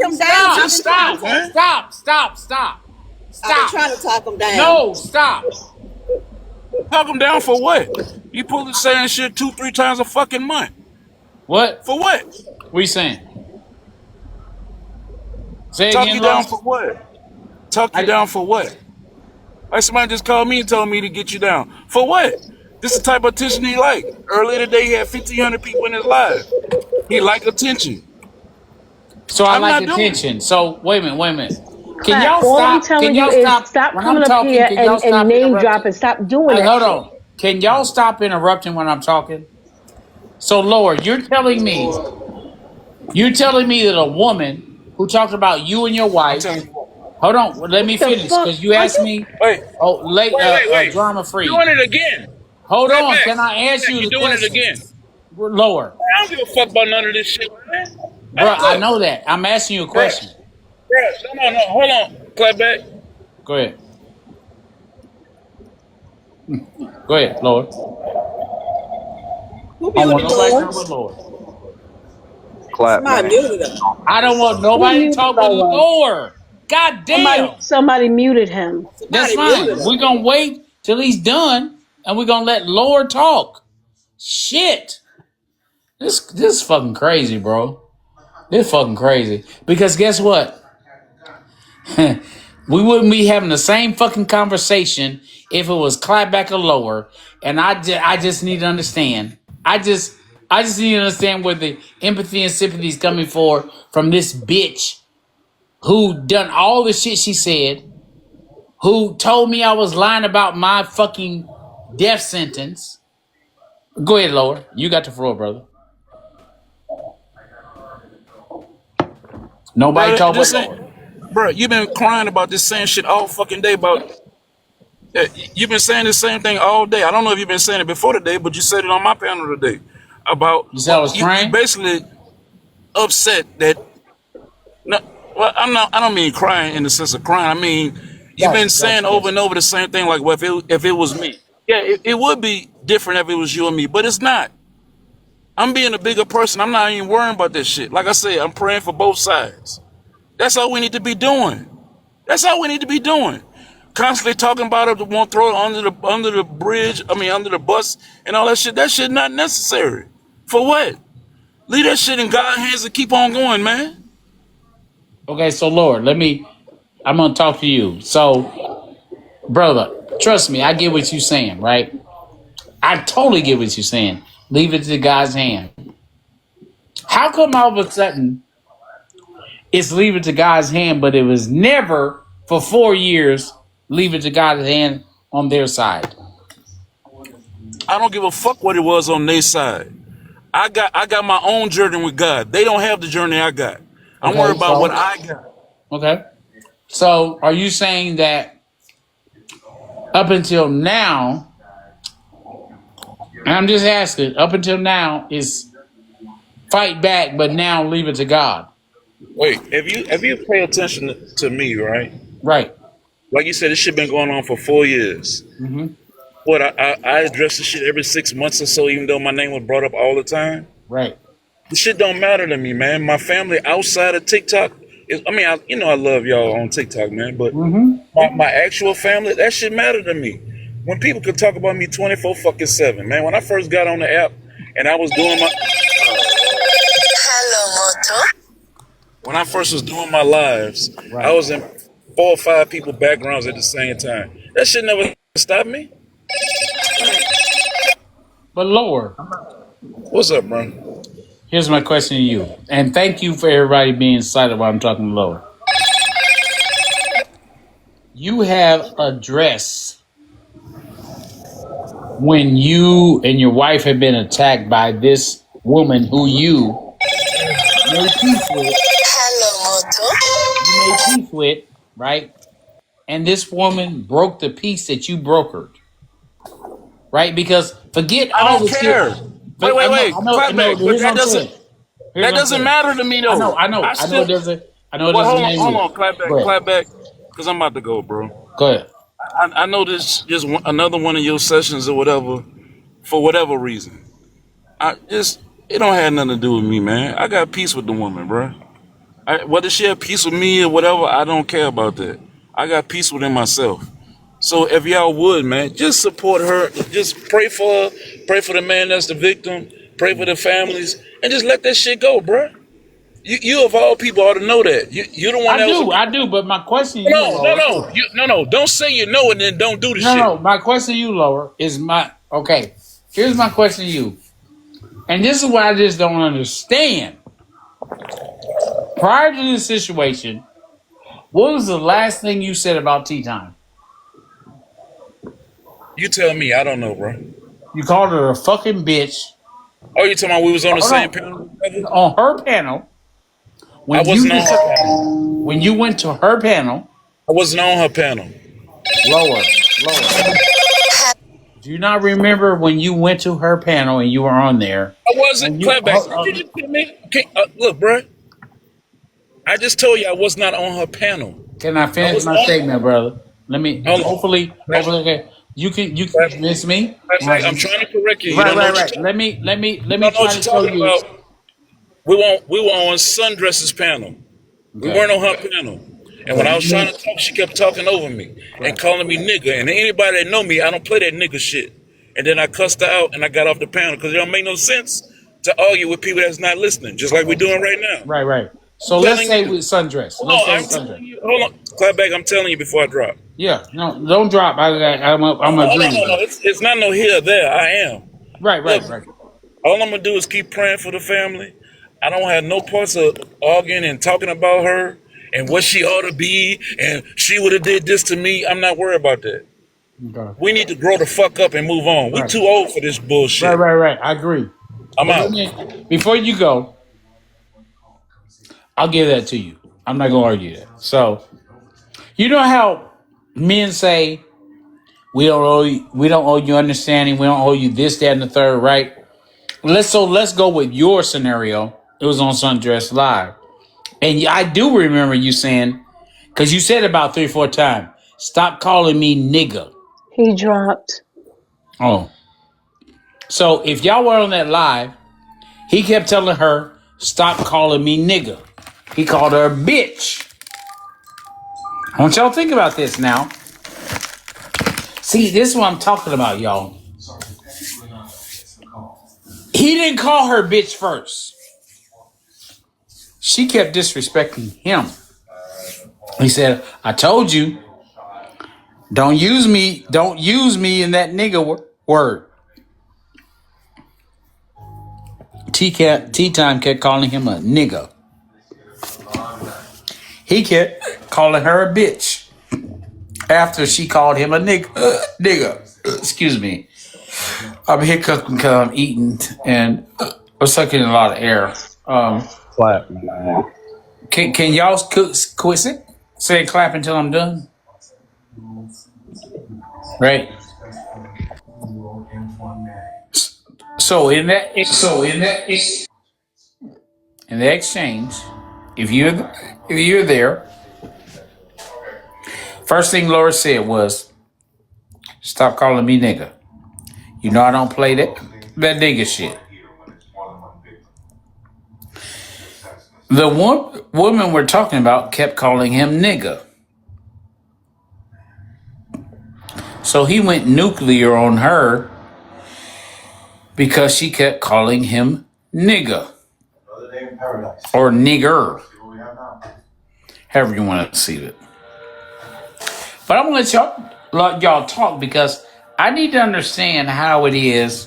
him down. Stop! I've been trying Stop! to talk. Stop! Stop! Stop! I've been Stop! trying to talk him down. No! Stop! Talk him down for what? You pull the same shit 2, 3 times a fucking month. What? For what? What you saying? Say Talk again, you down Lord. for what? Talk you I, down for what? Like somebody just called me and told me to get you down. For what? This is the type of attention he like. Earlier today he had 1,500 people in his live. He like attention. so I I'm like not doing it. attention. So wait a minute. Wait a minute. Can Clap. y'all All I'm stop? Can telling you y'all is stop stop when I'm coming up talking? here Can y'all and stop name interrupting? dropping. Stop doing Hey, that hold shit. on. Can y'all stop interrupting when I'm talking? So, Lord, you're telling me that a woman who talked about you and your I'm wife. telling you what. Hold on, let What me the finish fuck? because you Are asked you? me. Wait, Oh, late, wait. drama You free. doing it again. Hold Clap on, back. can I Clap ask back. you You the doing it question? again. Lower, I don't give a fuck about none of this shit, man. bro. Hey, I look, know that. I'm asking you a bruh, question. no. Hold on. Clap back. Go ahead. Go ahead, Lord. Who I don't want muted nobody to Lord? talk but Lord. Clap, Somebody man. muted him. I don't want Who nobody to muted talk but Lola? Lord. God damn. Somebody muted him. That's Somebody muted fine. him. We're gonna wait till he's done, and we're gonna let Lord talk. Shit. This is fucking crazy, bro. This fucking crazy. Because guess what? We wouldn't be having the same fucking conversation if it was clapback or lower. And I just need to understand. I just need to understand where the empathy and sympathy is coming from this bitch who done all the shit she said, who told me I was lying about my fucking death sentence. Go ahead, lower. You got the floor, brother. Nobody Bro, talk but this ain't, lower. bro. You been crying about this same shit all fucking day. About you've been saying the same thing all day. I don't know if you've been saying it before today, but you said it on my panel today about You said I what was you crying? basically upset that. No, well, I'm not. I don't mean crying in the sense of crying. I mean you've been saying over and over the same thing. Like, well, if it was me, yeah, it would be different if it was you and me, but it's not. I'm being a bigger person. I'm not even worrying about this shit. Like I said, I'm praying for both sides. That's all we need to be doing. That's all we need to be doing. Constantly talking about it, won't throw it under the bridge. I mean, under the bus and all that shit. That shit not necessary. For what? Leave that shit in God's hands and keep on going, man. Okay, so Lord, I'm gonna talk to you. So, brother, trust me, I get what you're saying, right? I totally get what you're saying. Leave it to God's hand. How come all of a sudden it's leave it to God's hand, but it was never for 4 years leave it to God's hand on their side? I don't give a fuck what it was on their side. I got my own journey with God. They don't have the journey I got. I'm Okay, worried about what so I got. okay. So are you saying that up until now, and I'm just asking, up until now is fight back, but now leave it to God? Wait, if you pay attention to me, right? Right. Like you said, this shit been going on for 4 years. Mm-hmm. What I address this shit every 6 months or so, even though my name was brought up all the time. Right. The shit don't matter to me, man. My family outside of TikTok is, I mean, I love y'all on TikTok, man, but Mm-hmm. my actual family, that shit matter to me. When people could talk about me 24 fucking 7, man. When I first got on the app and I was doing my when I first was doing my lives, I Right. was in 4 or 5 people backgrounds at the same time. That shit never stopped me. But Lord, What's up, bro? here's my question to you. And thank you for everybody being silent while I'm talking to Lord. You have addressed when you and your wife have been attacked by this woman who you made peace with. You made peace with, right? And this woman broke the peace that you brokered, right? Because forget I all don't the shit. care. Wait. I Clap know. back. But Here's what I'm saying. Here's that what I'm doesn't saying. matter to me I though. know. I know. I I know it still doesn't. I know it well doesn't hold on, name hold you. on, Go ahead. clap back. Cause I'm about to go, bro. Go ahead. I know this just another one of your sessions or whatever, for whatever reason. It don't have nothing to do with me, man. I got peace with the woman, bro. Whether she have peace with me or whatever, I don't care about that. I got peace within myself. So if y'all would, man, just support her. Just pray for her. Pray for the man that's the victim. Pray for the families, and just let that shit go, bruh. You of all people ought to know that. You the one that was. I do. But my question to you, No, Lower, no. Don't say you know and then don't do the shit. no. My question to you, Lower, is okay. Here's my question to you, and this is what I just don't understand. Prior to this situation, what was the last thing you said about tea time? You tell me. I don't know, bro. You called her a fucking bitch. Oh, you talking about we was on the Hold same on. panel? On her panel. I wasn't on her panel. When you went to her panel. I wasn't on her panel. Lower. Do you not remember when you went to her panel and you were on there? I wasn't. Clapback. Did you just tell me? Look, bro. I just told you I was not on her panel. Can I finish my statement, brother? Let me. Hopefully, okay. You can convince me. I'm trying to correct you. Right. Let me try to show you. About. We were on Sundress's panel. Okay. We weren't on her panel. And when I was trying to talk, she kept talking over me and calling me nigga. And anybody that know me, I don't play that nigga shit. And then I cussed her out and I got off the panel because it don't make no sense to argue with people that's not listening, just like we're doing right now. Right. So let's say with Sundress. Hold on. Clapback, I'm telling you before I drop. Yeah, no, don't drop. I'm agreeing. No. It's not no here or there. I am. Right. All I'm gonna do is keep praying for the family. I don't have no parts of arguing and talking about her and what she ought to be and she would have did this to me. I'm not worried about that. Okay. We need to grow the fuck up and move on. We're too old for this bullshit. Right. I agree. I'm out. Before you go, I'll give that to you. I'm not gonna argue that. So, you know how men say we don't owe you understanding, we don't owe you this, that, and the third, right? Let's go with your scenario. It was on Sundress Live. And I do remember you saying, because you said about 3 or 4 times, stop calling me nigga. He dropped. Oh. So if y'all were on that live, he kept telling her, stop calling me nigga. He called her a bitch. I want y'all to think about this now. See, this is what I'm talking about, y'all. He didn't call her bitch first. She kept disrespecting him. He said, I told you, don't use me in that nigga word. T-Time kept calling him a nigga. He kept calling her a bitch after she called him a nigga. Excuse me. I'm hiccuping because I'm eating and I'm sucking in a lot of air. Clap. Can y'all quit it? Say clap until I'm done. Right. So in the exchange, if you're there, first thing Laura said was, "Stop calling me nigga. You know I don't play that nigga shit." The woman we're talking about kept calling him nigga. So he went nuclear on her because she kept calling him nigga. Or nigger. However you want to see it. But I'm going to let y'all talk because I need to understand how it is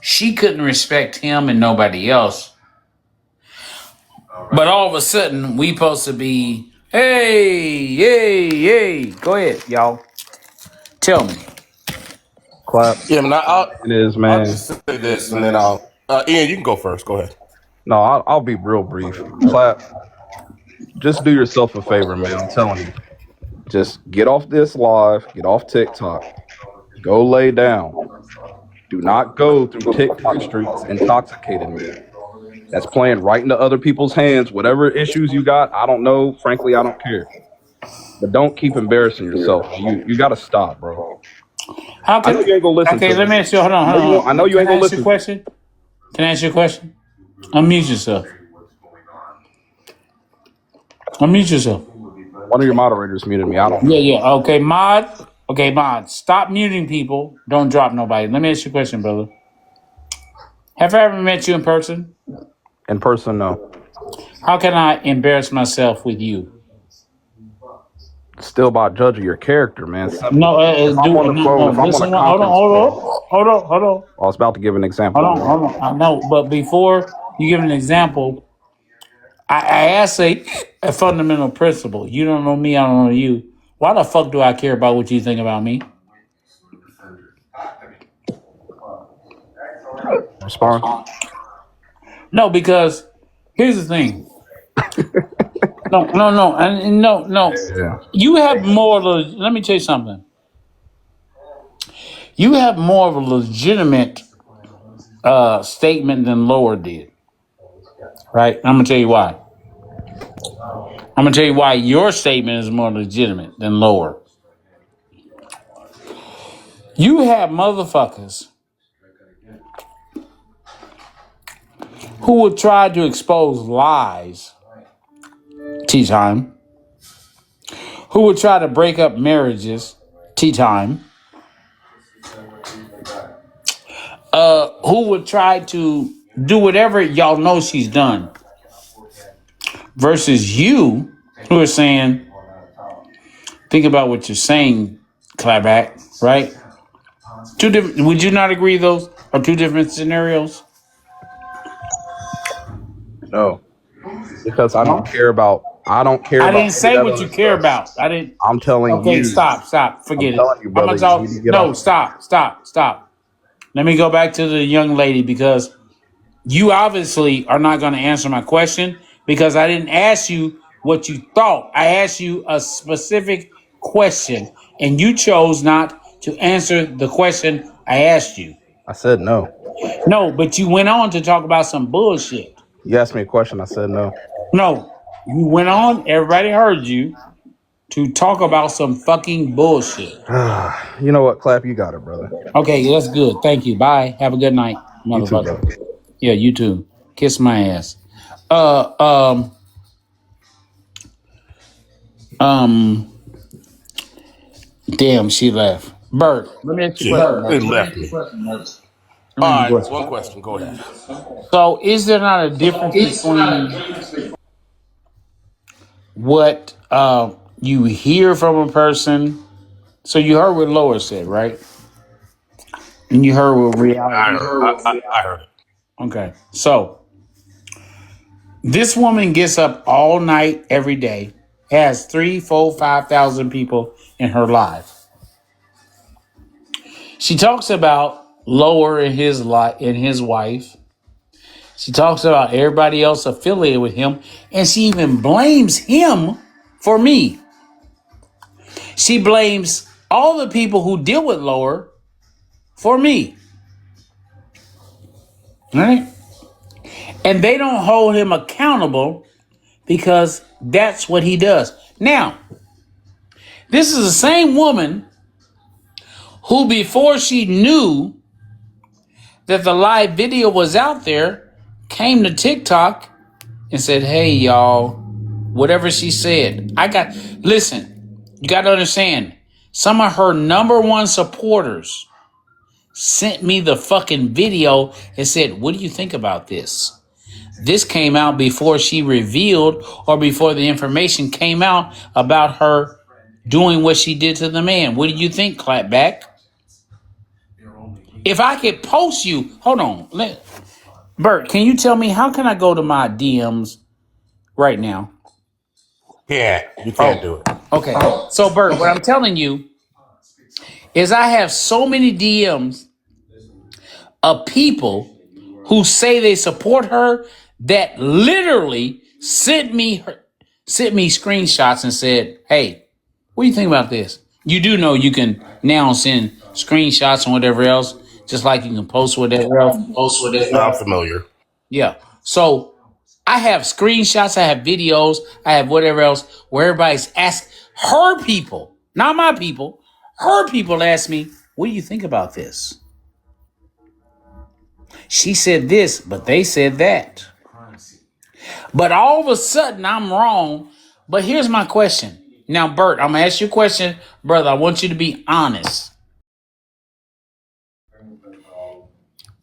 she couldn't respect him and nobody else. But all of a sudden, we supposed to be, hey. Go ahead, y'all. Tell me. Clap. Yeah, man. It is, man. I'll just say this, and then Ian, you can go first. Go ahead. No, I'll be real brief. Clap. Just do yourself a favor, man. I'm telling you. Just get off this live. Get off TikTok. Go lay down. Do not go through TikTok streets intoxicated, man. That's playing right into other people's hands. Whatever issues you got, I don't know. Frankly, I don't care. But don't keep embarrassing yourself. You got to stop, bro. I know you ain't gonna listen. Okay, let me ask you. Hold on. I know you ain't gonna listen. Can I ask you a question? Unmute yourself. Unmute yourself. One of your moderators muted me. I don't know. Yeah. Okay, mod. Okay, mod. Stop muting people. Don't drop nobody. Let me ask you a question, brother. Have I ever met you in person? In person, no. How can I embarrass myself with you? Still by judging your character, man. Simple. No, If I'm on the phone, if I'm listen, on a conference call, hold on. I was about to give an example. Hold on. I know, but before you give an example, I ask a fundamental principle. You don't know me, I don't know you. Why the fuck do I care about what you think about me? Respond. No, because here's the thing. No. Yeah. You have more. Let me tell you something. You have more of a legitimate statement than Lower did, right? I'm gonna tell you why. I'm gonna tell you why your statement is more legitimate than Lower. You have motherfuckers who would try to expose lies. Tea time. Who would try to break up marriages. Tea time. Who would try to do whatever y'all know she's done. Versus you, who are saying, think about what you're saying, Clapback, right? Two different. Would you not agree? Those are two different scenarios. No. Because I don't care about. I didn't say what you care about. I didn't. I'm telling you. Okay, stop. Forget it. I'm telling you, brother. No, stop. Let me go back to the young lady because you obviously are not going to answer my question because I didn't ask you what you thought. I asked you a specific question, and you chose not to answer the question I asked you. I said no. No, but you went on to talk about some bullshit. You asked me a question. I said no. No, you went on. Everybody heard you to talk about some fucking bullshit. You know what, Clap? You got it, brother. Okay, that's good. Thank you. Bye. Have a good night, You too, motherfucker. brother. Yeah, you too. Kiss my ass. Damn, she left. Bert, let me ask you a They question. left me. All right, one question. Go ahead. So, is there not a difference between what you hear from a person? So you heard what Lower said, right? And you heard what reality. I heard it. Okay, so this woman gets up all night every day, has 3, 4, 5,000 people in her life. She talks about Lower and his wife. She talks about everybody else affiliated with him, and she even blames him for me. She blames all the people who deal with Lower for me. Right? And they don't hold him accountable because that's what he does. Now, this is the same woman who, before she knew that the live video was out there, came to TikTok and said, hey, y'all, whatever she said. Listen, you got to understand, some of her number one supporters sent me the fucking video and said, what do you think about this? This came out before she revealed or before the information came out about her doing what she did to the man. What do you think, Clapback? If I could post you, hold on. Bert, can you tell me how can I go to my DMs right now? Yeah, you can't do it. Okay. So, Bert, what I'm telling you is I have so many DMs of people who say they support her that literally sent me screenshots and said, hey, what do you think about this? You do know you can now send screenshots and whatever else, just like you can post whatever else. I'm familiar. Yeah. So I have screenshots, I have videos, I have whatever else where everybody's asked her people, not my people, her people ask me, what do you think about this? She said this, but they said that. But all of a sudden I'm wrong But here's my question. Now, Bert, I'm gonna ask you a question, brother. I want you to be honest.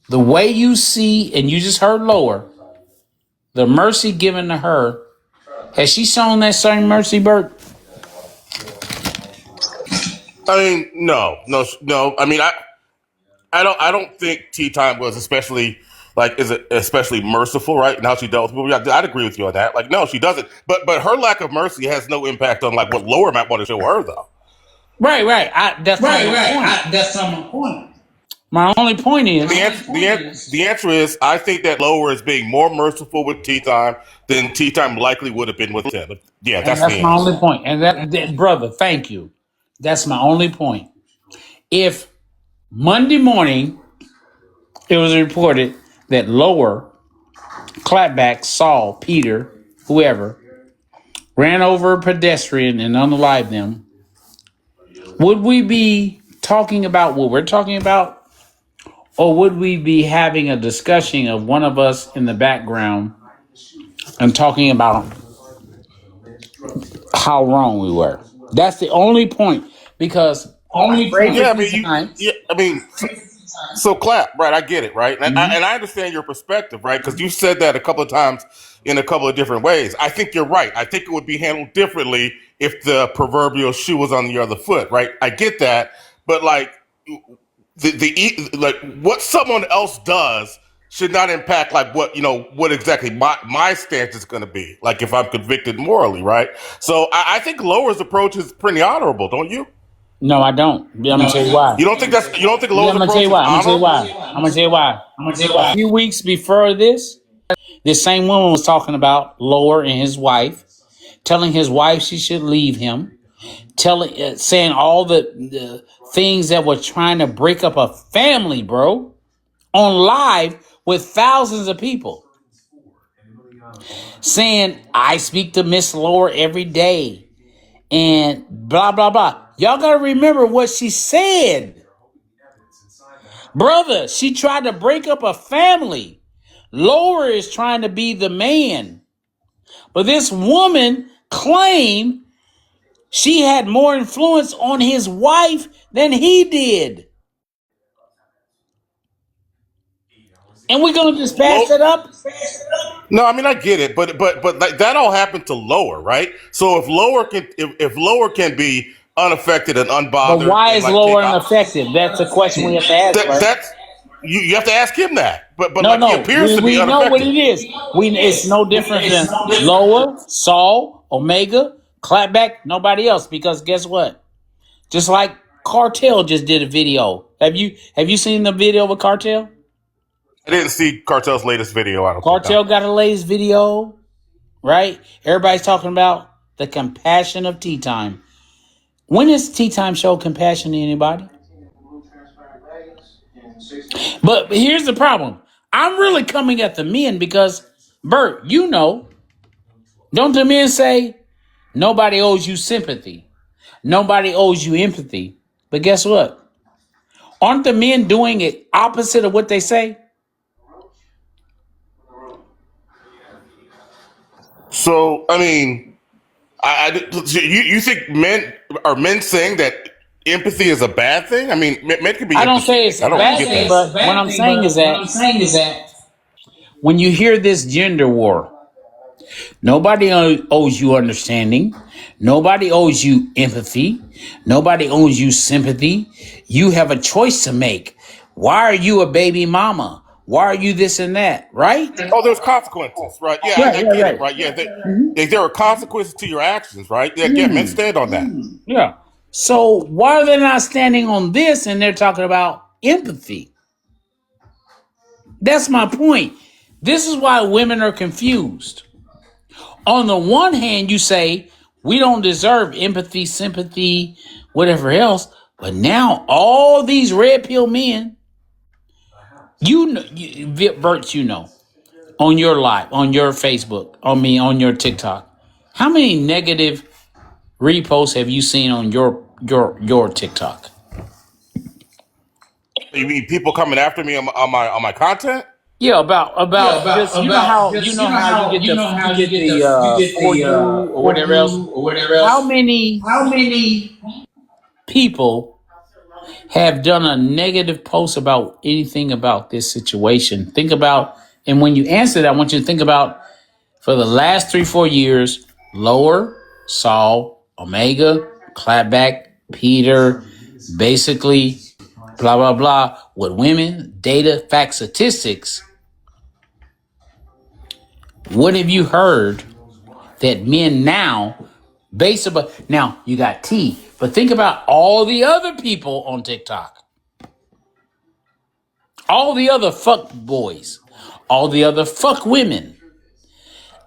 The way you see, and you just heard Lower, the mercy given to her, has she shown that same mercy, Bert? I mean, no. I mean, I don't think Tea Time was especially especially merciful, right? And how she dealt with people. Yeah, I'd agree with you on that. Like, no, she doesn't. But her lack of mercy has no impact on like what Lower might want to show her, though. Right. That's not my point. That's not my point. My only point is The answer is I think that Lower is being more merciful with Tea Time than Tea Time likely would have been with him. But yeah, and that's that's the my answer. only point. And that, brother, thank you. That's my only point. If Monday morning it was reported that Lower Clapback saw Peter, whoever, ran over a pedestrian and unalived them, would we be talking about what we're talking about? Or would we be having a discussion of one of us in the background and talking about how wrong we were? That's the only point. Because only Yeah, I mean, so Clap, right? I get it, right? And I understand your perspective, right? Because you said that a couple of times in a couple of different ways. I think you're right. I think it would be handled differently if the proverbial shoe was on the other foot, right? I get that, but like like what someone else does should not impact like what exactly my stance is going to be. Like if I'm convicted morally, right? So I think Lower's approach is pretty honorable, don't you? No, I don't. I'm gonna tell you why. You don't think Lower's I'm gonna approach tell you is why. I'm honorable? gonna tell you why. A few weeks before this same woman was talking about Lower and his wife, telling his wife she should leave him, saying all the things that were trying to break up a family, bro, on live with thousands of people, saying I speak to Miss Lower every day and blah blah blah. Y'all gotta remember what she said. Brother, she tried to break up a family. Lower is trying to be the man. But this woman claimed she had more influence on his wife than he did. And we're going to just pass it up? No, I mean I get it, but like, that all happened to Lower, right? So if Lower can be unaffected and unbothered, But why and is like Lower unaffected? That's a question we have to ask. that's you have to ask him that. But No, he appears to be we know what unaffected. it is. It's no different than Lower, Saul, Omega, Clapback, nobody else. Because guess what? Just like Cartel just did a video. Have you seen the video with Cartel? I didn't see Cartel's latest video. I don't Cartel think. got a latest video, right? Everybody's talking about the compassion of Tea Time. When has Tea Time showed compassion to anybody? But here's the problem. I'm really coming at the men because, Bert, don't the men say nobody owes you sympathy? Nobody owes you empathy. But guess what? Aren't the men doing it opposite of what they say? So I mean, you think men saying that empathy is a bad thing? I mean, men can be. I don't say it's a bad thing, but what I'm saying is that when you hear this gender war, nobody owes you understanding. Nobody owes you empathy. Nobody owes you sympathy. You have a choice to make. Why are you a baby mama? Why are you this and that? Right? Oh, there's consequences, right? Yeah, I get it, right? Yeah, there are consequences to your actions, right? Yeah, men stand on that. Yeah. So why are they not standing on this and they're talking about empathy? That's my point. This is why women are confused. On the one hand, you say we don't deserve empathy, sympathy, whatever else. But now all these red pill men, Bert, on your live, on your Facebook, on your TikTok, how many negative reposts have you seen on your TikTok? You mean people coming after me on my content? Yeah, about just you get the for you or whatever else. How many people have done a negative post about anything about this situation? Think about, and when you answer that, I want you to think about for the last 3-4 years, Lower, Saul, Omega, Clapback, Peter, basically, blah blah blah, with women, data, facts, statistics. What have you heard that men now, based upon, now you got T, but think about all the other people on TikTok, all the other fuck boys, all the other fuck women.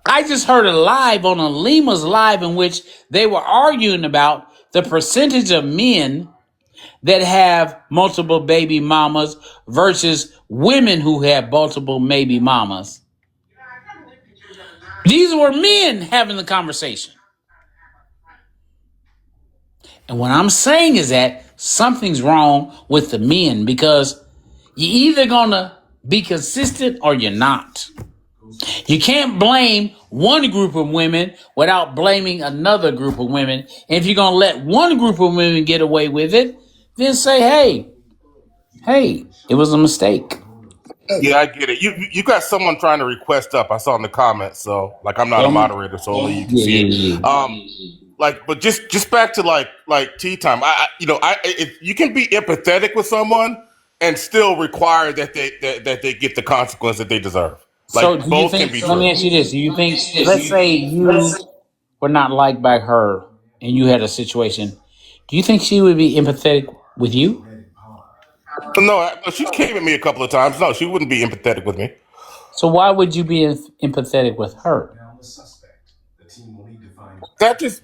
I just heard a live on a Lima's live in which they were arguing about the percentage of men that have multiple baby mamas versus women who have multiple baby mamas. These were men having the conversation. And what I'm saying is that something's wrong with the men, because you're either going to be consistent or you're not. You can't blame one group of women without blaming another group of women. And if you're going to let one group of women get away with it, then say, hey, it was a mistake. Yeah, I get it. You got someone trying to request up. I saw in the comments. So like, I'm not a moderator, so only you can see it. Like, but just back to like tea time. You can be empathetic with someone and still require that they get the consequence that they deserve. Like, So do you both think, can be let me true. ask you this. Do you think, let's say you were not liked by her and you had a situation, do you think she would be empathetic with you? No, she came at me a couple of times. No, she wouldn't be empathetic with me. So why would you be empathetic with her? That just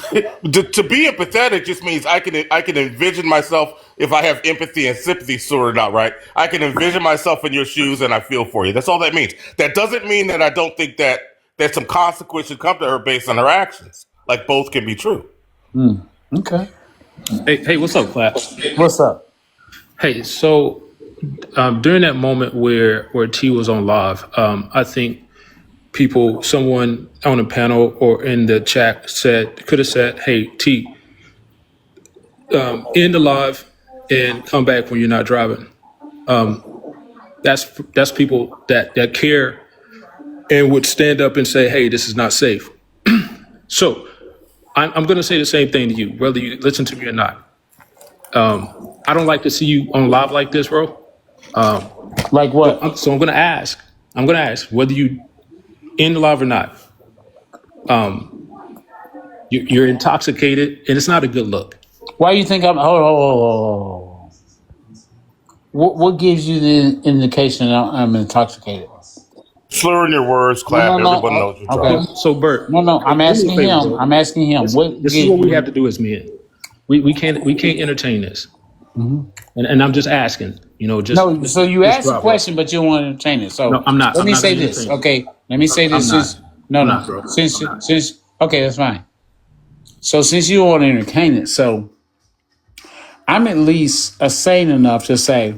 to be empathetic just means I can envision myself, if I have empathy and sympathy sorted out right. I can envision myself in your shoes and I feel for you. That's all that means. That doesn't mean that I don't think that some consequence should come to her based on her actions. Like, both can be true. Okay. Hey, what's up, Clap? What's up? Hey, so during that moment where T was on live, I think someone on a panel or in the chat could have said, "Hey, T, end the live and come back when you're not driving." That's people that care and would stand up and say, "Hey, this is not safe." So I'm going to say the same thing to you, whether you listen to me or not. I don't like to see you on live like this, bro. Like what? So I'm going to ask whether you end the live or not. You're intoxicated, and it's not a good look. Why do you think I'm? Oh. What gives you the indication that I'm intoxicated? Slurring your words, Clap. No. Everyone knows you're Okay. drunk. So Bert, No. I'm do me a asking favor, him. bro. I'm asking him. This is what we have to do as men. We can't entertain this. And I'm just asking, just No, so you just asked the drop it. question, but you don't want to entertain it. So No, I'm not. Let me I'm not say gonna this, entertain it. okay? Let me say this. I'm not. No. I'm not, bro. Since okay, that's fine. So since you don't want to entertain it, so I'm at least sane enough to say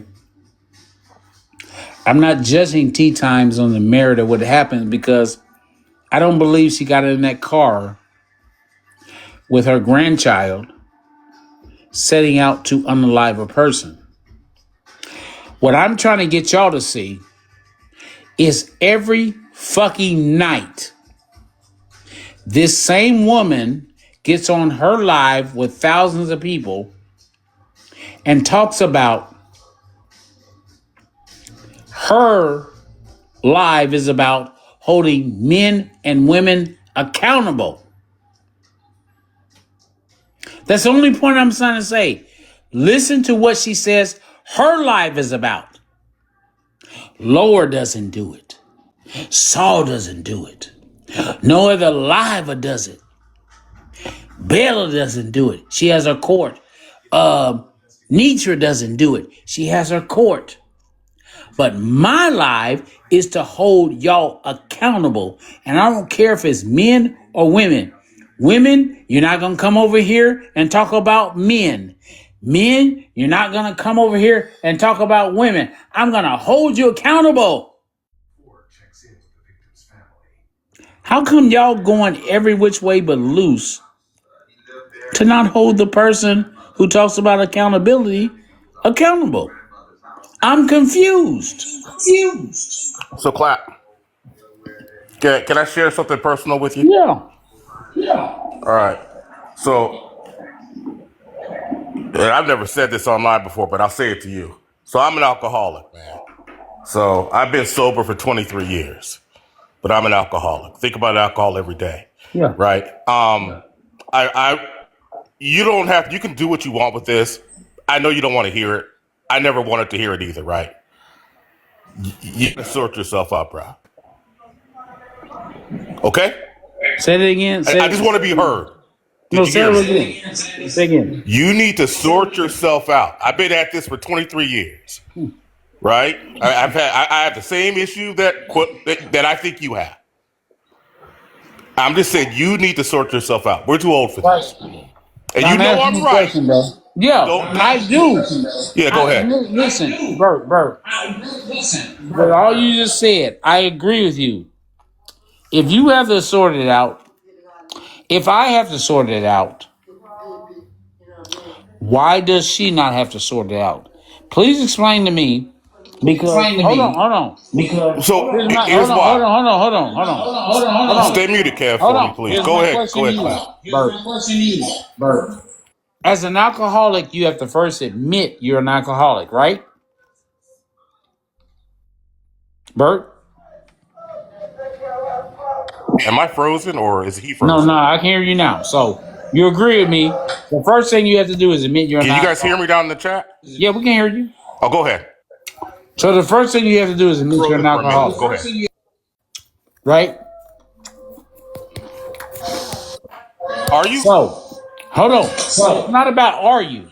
I'm not judging Tea Times on the merit of what happened, because I don't believe she got in that car with her grandchild setting out to unalive a person. What I'm trying to get y'all to see is every fucking night, this same woman gets on her live with thousands of people and talks about her live is about holding men and women accountable. That's the only point I'm trying to say. Listen to what she says her life is about. Lower doesn't do it. Saul doesn't do it. No other liver does it. Bella doesn't do it. She has her court. Nitra doesn't do it. She has her court. But my life is to hold y'all accountable. And I don't care if it's men or women. Women, you're not going to come over here and talk about men. Men, you're not going to come over here and talk about women. I'm going to hold you accountable. How come y'all going every which way but loose to not hold the person who talks about accountability accountable? I'm confused. So clap. Can I share something personal with you? Yeah. All right. So, and I've never said this online before, but I'll say it to you. So I'm an alcoholic, man. So I've been sober for 23 years, but I'm an alcoholic. Think about alcohol every day, Yeah. right? You don't have. You can do what you want with this. I know you don't want to hear it. I never wanted to hear it either, right? You can sort yourself out, bro. Okay? Say it again. I just want to be heard. No, Did you say hear it me? again. Say it again. You need to sort yourself out. I've been at this for 23 years, right? I have the same issue that I think you have. I'm just saying you need to sort yourself out. We're too old for this, and you I'm know asking I'm you a right. question, bro. Yeah, Don't. I do. Yeah, go ahead. Listen, Bert. But all you just said, I agree with you. If you have to sort it out, if I have to sort it out, why does she not have to sort it out? Please explain to me. Because hold on. Because So here's my, here's why. hold on. Stay muted, Kev, Hold for me, on. please. Here's Go my ahead. question Go to ahead, you, Clap. Bert. As an alcoholic, you have to first admit you're an alcoholic, right? Bert? Am I frozen or is he No, frozen? I can hear you now. So you agree with me. The first thing you have to do is admit you're an Can you guys alcoholic. hear me down in the chat? Yeah, we can hear you. Oh, go ahead. So the first thing you have to do is admit you're an Frozen for a minute. alcoholic, Go ahead. right? Are you? So, hold on. So, it's not about are you.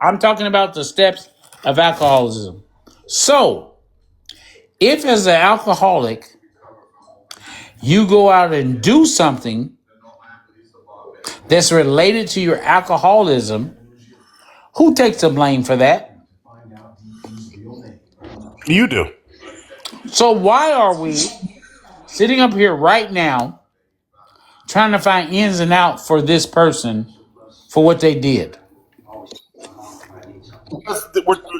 I'm talking about the steps of alcoholism. So, if as an alcoholic, you go out and do something that's related to your alcoholism, who takes the blame for that? You do. So, why are we sitting up here right now trying to find ins and outs for this person for what they did?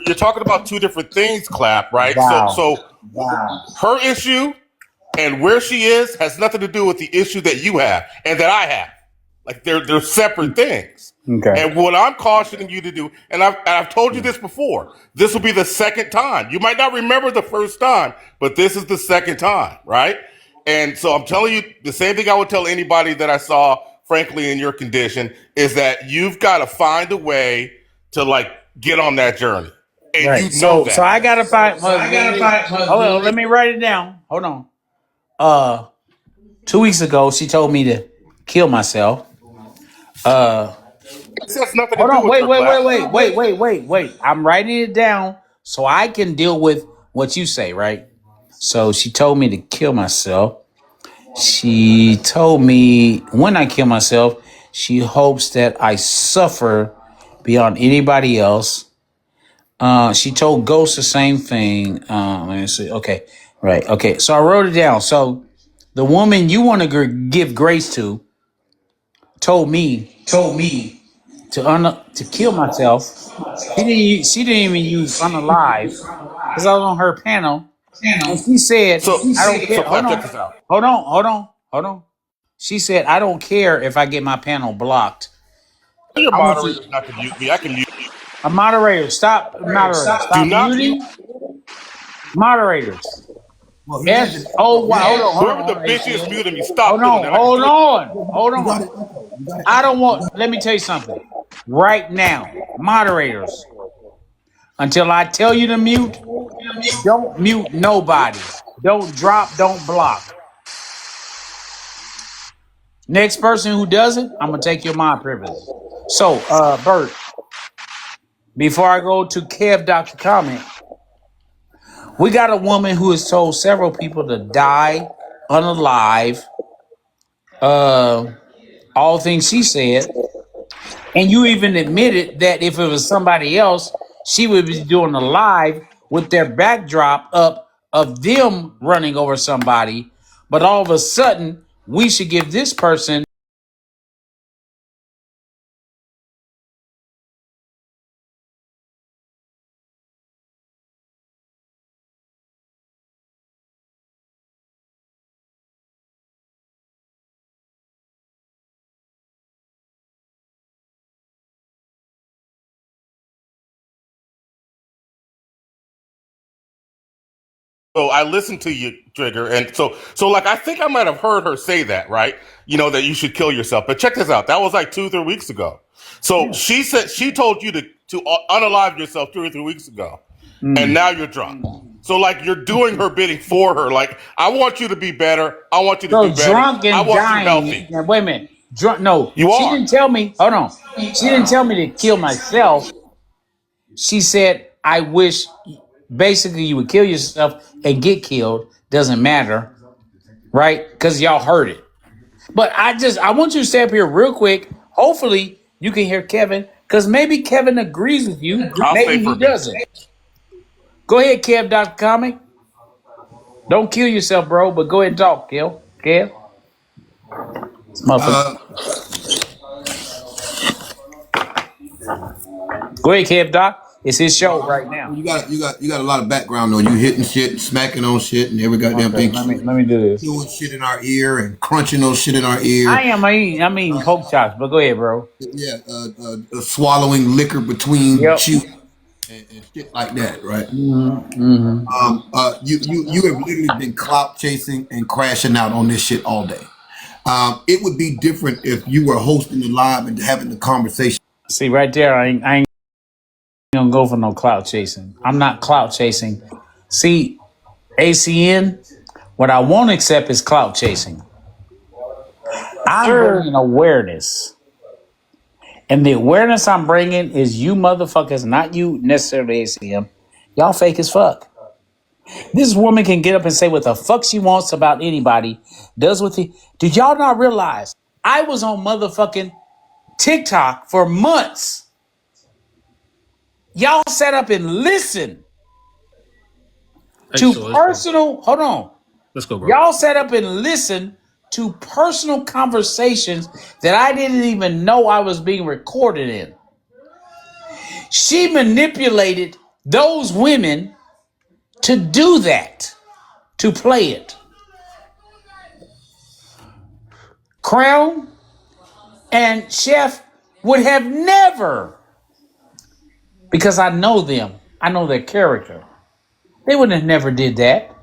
You're talking about two different things, Clap, right? Wow. So her issue and where she is has nothing to do with the issue that you have and that I have. Like they're separate things. Okay. And what I'm cautioning you to do, and I've told you this before, this will be the second time. You might not remember the first time, but this is the second time, right? And so I'm telling you the same thing I would tell anybody that I saw, frankly, in your condition, is that you've got to find a way to like get on that journey. And Right. you know that. So I gotta find. Hold on, let me write it down. Hold on. 2 weeks ago, she told me to kill myself. This has nothing to Hold do on. with her, Clap. Wait. I'm writing it down so I can deal with what you say. Right. So she told me to kill myself. She told me when I kill myself, she hopes that I suffer beyond anybody else. She told Ghost the same thing. Let me see. Okay, right. Okay, so I wrote it down. So the woman you want to give grace to told me to kill myself. She didn't even use unalive because I was on her panel, and she said, So "I don't care." Clap, check this out. Hold on. She said, "I don't care if I get my panel blocked." Tell your I want you, moderators not to mute me. I can mute you. a moderator. Stop, moderator. Do Stop not muting mute. moderators. Yes. Oh, wow. Whoever the bitch is muting me, stop doing that. Hold on. I don't want. Let me tell you something. Right now, moderators. Until I tell you to mute, don't mute nobody. Don't drop. Don't block. Next person who does it, I'm gonna take your mod privilege. So, Bert, before I go to Kev Dr. Comment, we got a woman who has told several people to die unalive. All things she said, and you even admitted that if it was somebody else, she would be doing a live with their backdrop up of them running over somebody. But all of a sudden, we should give this person. So I listened to you, Trigger, and so like I think I might have heard her say that, right? That you should kill yourself. But check this out. That was like 2 or 3 weeks ago. So she said she told you to unalive yourself 2 or 3 weeks ago, and now you're drunk. So like you're doing her bidding for her. Like I want you to be better. I want you to So do better. drunk I and want you dying. healthy. Now, wait a minute. Drunk? No, You she are. didn't tell me. Hold on. She didn't tell me to kill myself. She said, "I wish." Basically, you would kill yourself and get killed. Doesn't matter, right? Because y'all heard it. But I want you to stay up here real quick. Hopefully, you can hear Kevin, because maybe Kevin agrees with you. I'll stay Maybe for he a bit. doesn't. Go ahead, Kev, Dr. Comic. Don't kill yourself, bro, but go ahead and talk, Kev. Kev? Motherfucker. Go ahead, Kev, Doc. It's his show right now. You got a lot of background though. You hitting shit, smacking on shit, and every goddamn Okay, thing. let me do this. Doing shit in our ear and crunching those shit in our ear. I'm eating pork chops, but go ahead, bro. Yeah, swallowing liquor between Yep. chew and shit like that, right? Mm-hmm. You have literally been clout chasing and crashing out on this shit all day. It would be different if you were hosting the live and having the conversation. See, right there, I ain't gonna go for no clout chasing. I'm not clout chasing. See, ACN, what I won't accept is clout chasing. I'm bringing awareness. And the awareness I'm bringing is you motherfuckers, not you necessarily ACM. Y'all fake as fuck. This woman can get up and say what the fuck she wants about anybody. Does what the... Did y'all not realize I was on motherfucking TikTok for months? Y'all sat up and listened to personal... Hold on. Let's go, bro. Y'all sat up and listened to personal conversations that I didn't even know I was being recorded in. She manipulated those women to do that, to play it. Crown and Chef would have never, because I know them, I know their character. They would have never did that.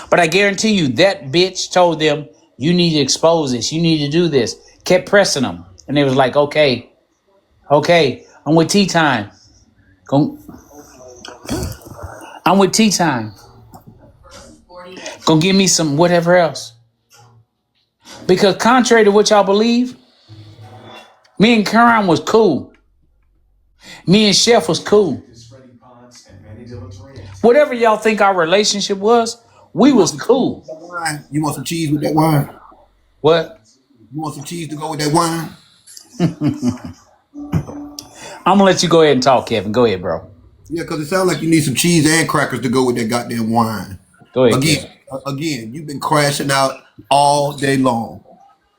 But I guarantee you that bitch told them, you need to expose this, you need to do this. Kept pressing them. And they was like, okay, I'm with tea time. I'm with tea time. Go give me some whatever else. Because contrary to what y'all believe, me and Karen was cool. Me and Chef was cool. Whatever y'all think our relationship was, we was cool. You want some cheese with that wine? What? You want some cheese to go with that wine? I'm gonna let you go ahead and talk, Kevin. Go ahead, bro. Yeah, because it sounds like you need some cheese and crackers to go with that goddamn wine. Go ahead, Kevin. Again, you've been crashing out all day long.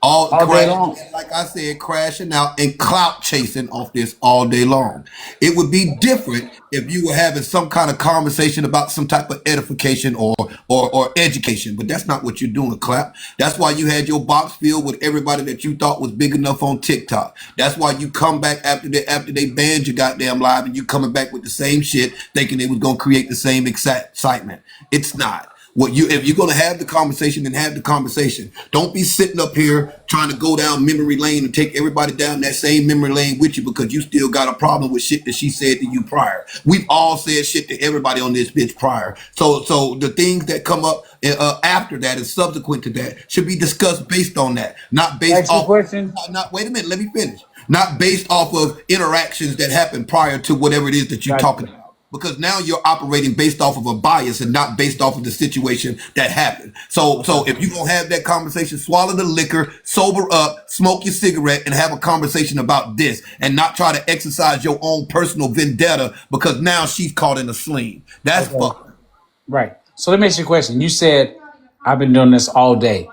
All day long. Like I said, crashing out and clout chasing off this all day long. It would be different if you were having some kind of conversation about some type of edification or education, but that's not what you're doing, Clap. That's why you had your box filled with everybody that you thought was big enough on TikTok. That's why you come back after they banned your goddamn live and you coming back with the same shit, thinking it was gonna create the same excitement. It's not. If you're gonna have the conversation, then have the conversation. Don't be sitting up here trying to go down memory lane and take everybody down that same memory lane with you because you still got a problem with shit that she said to you prior. We've all said shit to everybody on this bitch prior. So the things that come up after that and subsequent to that should be discussed based on that, not based off. Question. Not wait a minute, let me finish. Not based off of interactions that happened prior to whatever it is that you're talking about. Because now you're operating based off of a bias and not based off of the situation that happened. So if you're going to have that conversation, swallow the liquor, sober up, smoke your cigarette, and have a conversation about this and not try to exercise your own personal vendetta because now she's caught in a sling. That's fucked. Right. So let me ask you a question. You said, I've been doing this all day.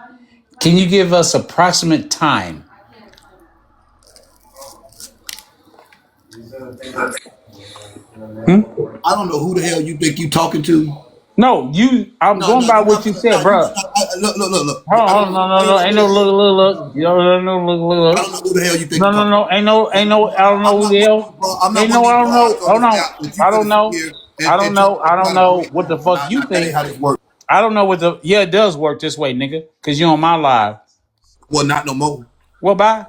Can you give us approximate time? I don't know who the hell you think you talking to. No, I'm No, going no, by you what not. you No, said, you, bro. look. Hold on, no. Ain't no look. You don't know, I look. don't know who the hell you think you No. talking to. Ain't no. I don't know I'm who not the one of hell. these bro. I'm not Ain't one of no. I these don't know. broads on Hold this on. app that you I finna don't sit know. here I don't and try know. I don't to know prove. what the fuck you That ain't think. how this works. I don't know what the. Yeah, it does work this way, nigga. Cause you on my live. Well, not no more. Well, bye.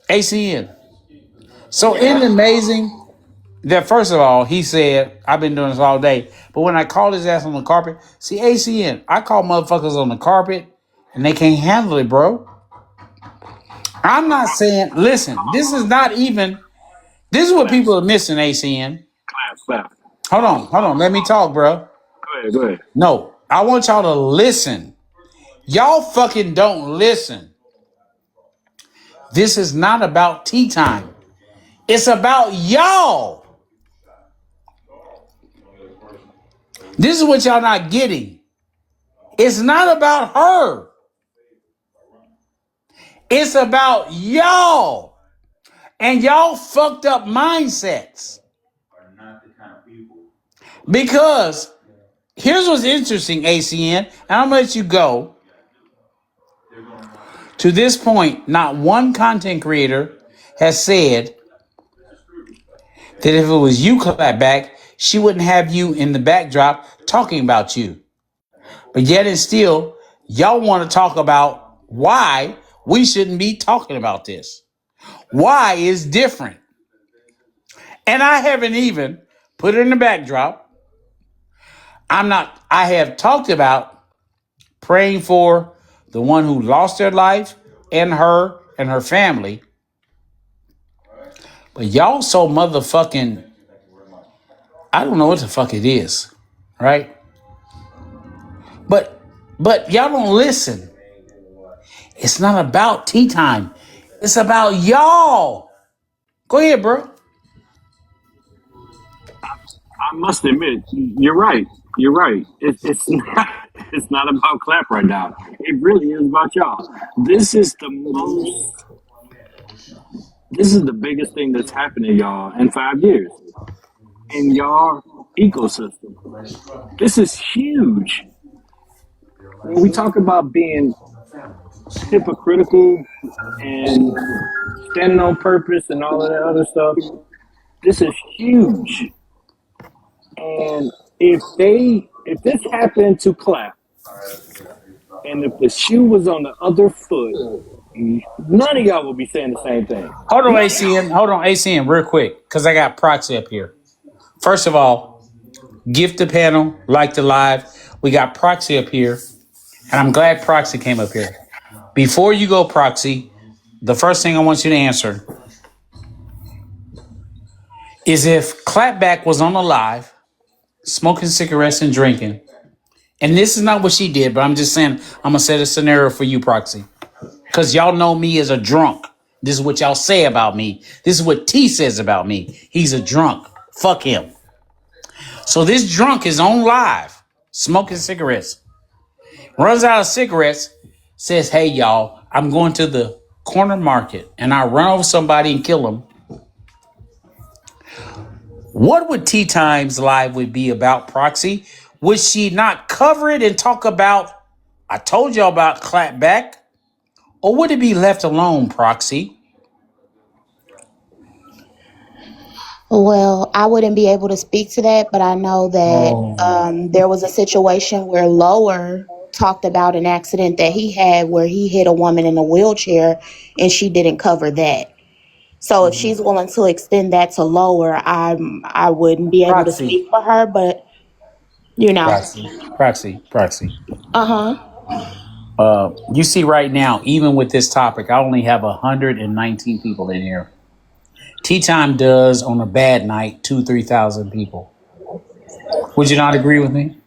ACN. So isn't it amazing that first of all, he said, I've been doing this all day. But when I call his ass on the carpet, see ACN, I call motherfuckers on the carpet and they can't handle it, bro. I'm not saying, listen, this is not even, this is what Clap, people are missing, ACN. clap. Hold on, let me talk, bro. Go ahead. No, I want y'all to listen. Y'all fucking don't listen. This is not about tea time. It's about y'all. This is what y'all not getting. It's not about her. It's about y'all and y'all fucked up mindsets. Because here's what's interesting, ACN, and I'm gonna let you go. To this point, not one content creator has said that if it was you, Clapback, she wouldn't have you in the backdrop talking about you. But yet and still, y'all want to talk about why we shouldn't be talking about this. Why is different. And I haven't even put it in the backdrop. I have talked about praying for the one who lost their life and her family. But y'all so motherfucking, I don't know what the fuck it is, right? But y'all don't listen. It's not about tea time. It's about y'all. Go ahead, bro. I must admit, you're right. You're right. It's not. It's not about clap right now. It really is about y'all. This is the most. This is the biggest thing that's happened to y'all in 5 years in your ecosystem. This is huge. When we talk about being hypocritical and standing on purpose and all of that other stuff, this is huge. And if this happened to Clap, and if the shoe was on the other foot, none of y'all would be saying the same thing. Hold on, None of y'all. ACN. Hold on, ACN, real quick, because I got Proxy up here. First of all, gift the panel, like the live. We got Proxy up here, and I'm glad Proxy came up here. Before you go, Proxy, the first thing I want you to answer is if Clapback was on the live, smoking cigarettes and drinking, and this is not what she did, but I'm just saying, I'm going to set a scenario for you, Proxy. Because y'all know me as a drunk. This is what y'all say about me. This is what T says about me. He's a drunk. Fuck him. So this drunk is on live, smoking cigarettes. Runs out of cigarettes, says, hey, y'all, I'm going to the corner market and I run over somebody and kill him. What would Tea Times Live would be about, Proxy? Would she not cover it and talk about, I told y'all about Clapback? Or would it be left alone, Proxy? Well, I wouldn't be able to speak to that, but I know that there was a situation where Lower talked about an accident that he had where he hit a woman in a wheelchair and she didn't cover that. So if she's willing to extend that to Lower, I wouldn't be able to Proxy, speak for her, but you know. Proxy. Uh-huh. You see right now, even with this topic, I only have 119 people in here. Tea Time does on a bad night 2,000-3,000 people. Would you not agree with me?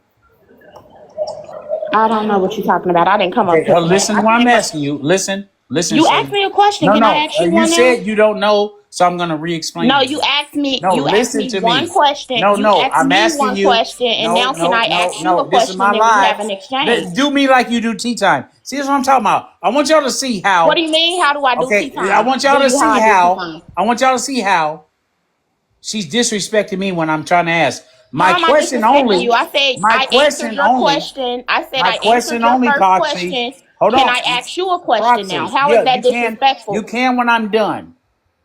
I don't know what you're talking about. I didn't come up Okay, here for that. listen to what I'm asking you. Listen, You so asked me a question. no, Can I no. ask you You one now? said you don't know so I'm gonna re-explain No, it you again. asked me. No, You asked listen me to one me. question. No, You no, asked I'm me asking one you. question, and No, now can no, I no, ask you a no. This is question my and we have live. an exchange? Do me like you do tea time. See, that's what I'm talking about. I want y'all to see What do how. you mean? How do I do tea Okay, I time? want y'all Do to you how see I do tea how. time? I want y'all to see how she's disrespecting me when I'm trying to ask. My How am I question disrespecting you? only. I said My I answered question your only. question. I said My I answered question your only, first Proxy. question. Hold Can on, I ask you a question now? Proxy. How is Yeah, that you can. You disrespectful? can when I'm done.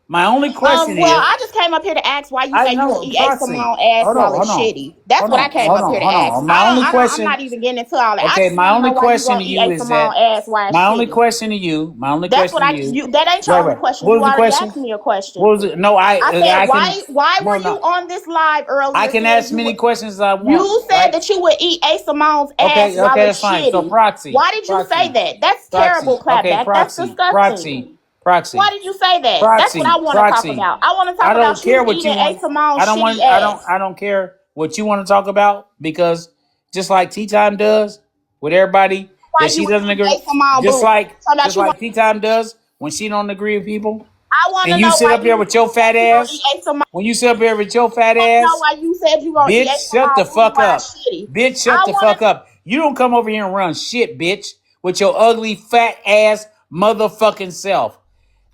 My only question Well, is. I just came up here to ask why you I say you gonna know, eat A Proxy. Simone ass Hold on, while hold it's on, shitty. That's what I came up here to hold ask. on. My only I'm question. not even getting into all that. I Okay, just want my to know only why you question gonna to eat you A is Simone that. ass while it's My only shitty. question to you. My only That's question what to I you. you that ain't your Wait, only wait. question. What You was the already question? asked me a question. What was it? No, I said I can. why were No, you no. on this live I earlier can saying ask many questions as I want. you said Right? that you would eat A Simone's ass Okay, while okay, it's that's fine. So shitty. Proxy, Why did you say Proxy, that? That's Proxy. terrible, Okay, clapback. That's Proxy, disgusting. Proxy, Proxy. Why did you say that? That's what I Proxy, want to talk proxy. about. I want to talk I about don't care you what eating you A want. Simone's I don't shitty want. I don't. ass. I don't care what you want to talk about because just like Tea Time does with everybody Why that you she would doesn't eat agree. A Simone Just booty? like Talking about just you like want. Tea Time does when she don't agree with people, I want and to you know sit why up there you with your said fat you gonna eat ass. A Simone. When you sit up here with your fat I want to know ass, why you said you gonna eat A bitch, shut the Simone booty fuck while up. it's shitty. Bitch, shut I the want fuck to. up. You don't come over here and run shit, bitch, with your ugly fat ass motherfucking self.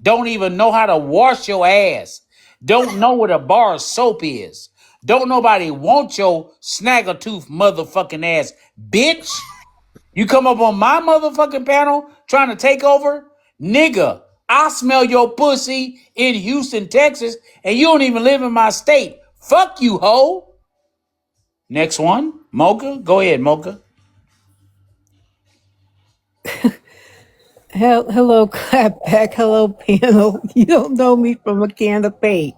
Don't even know how to wash your ass. Don't know what a bar of soap is. Don't nobody want your snaggletooth motherfucking ass, bitch. You come up on my motherfucking panel trying to take over? Nigga, I smell your pussy in Houston, Texas, and you don't even live in my state. Fuck you, hoe. Next one, Mocha. Go ahead, Mocha. Hello, clapback. Hello, panel. You don't know me from a can of paint.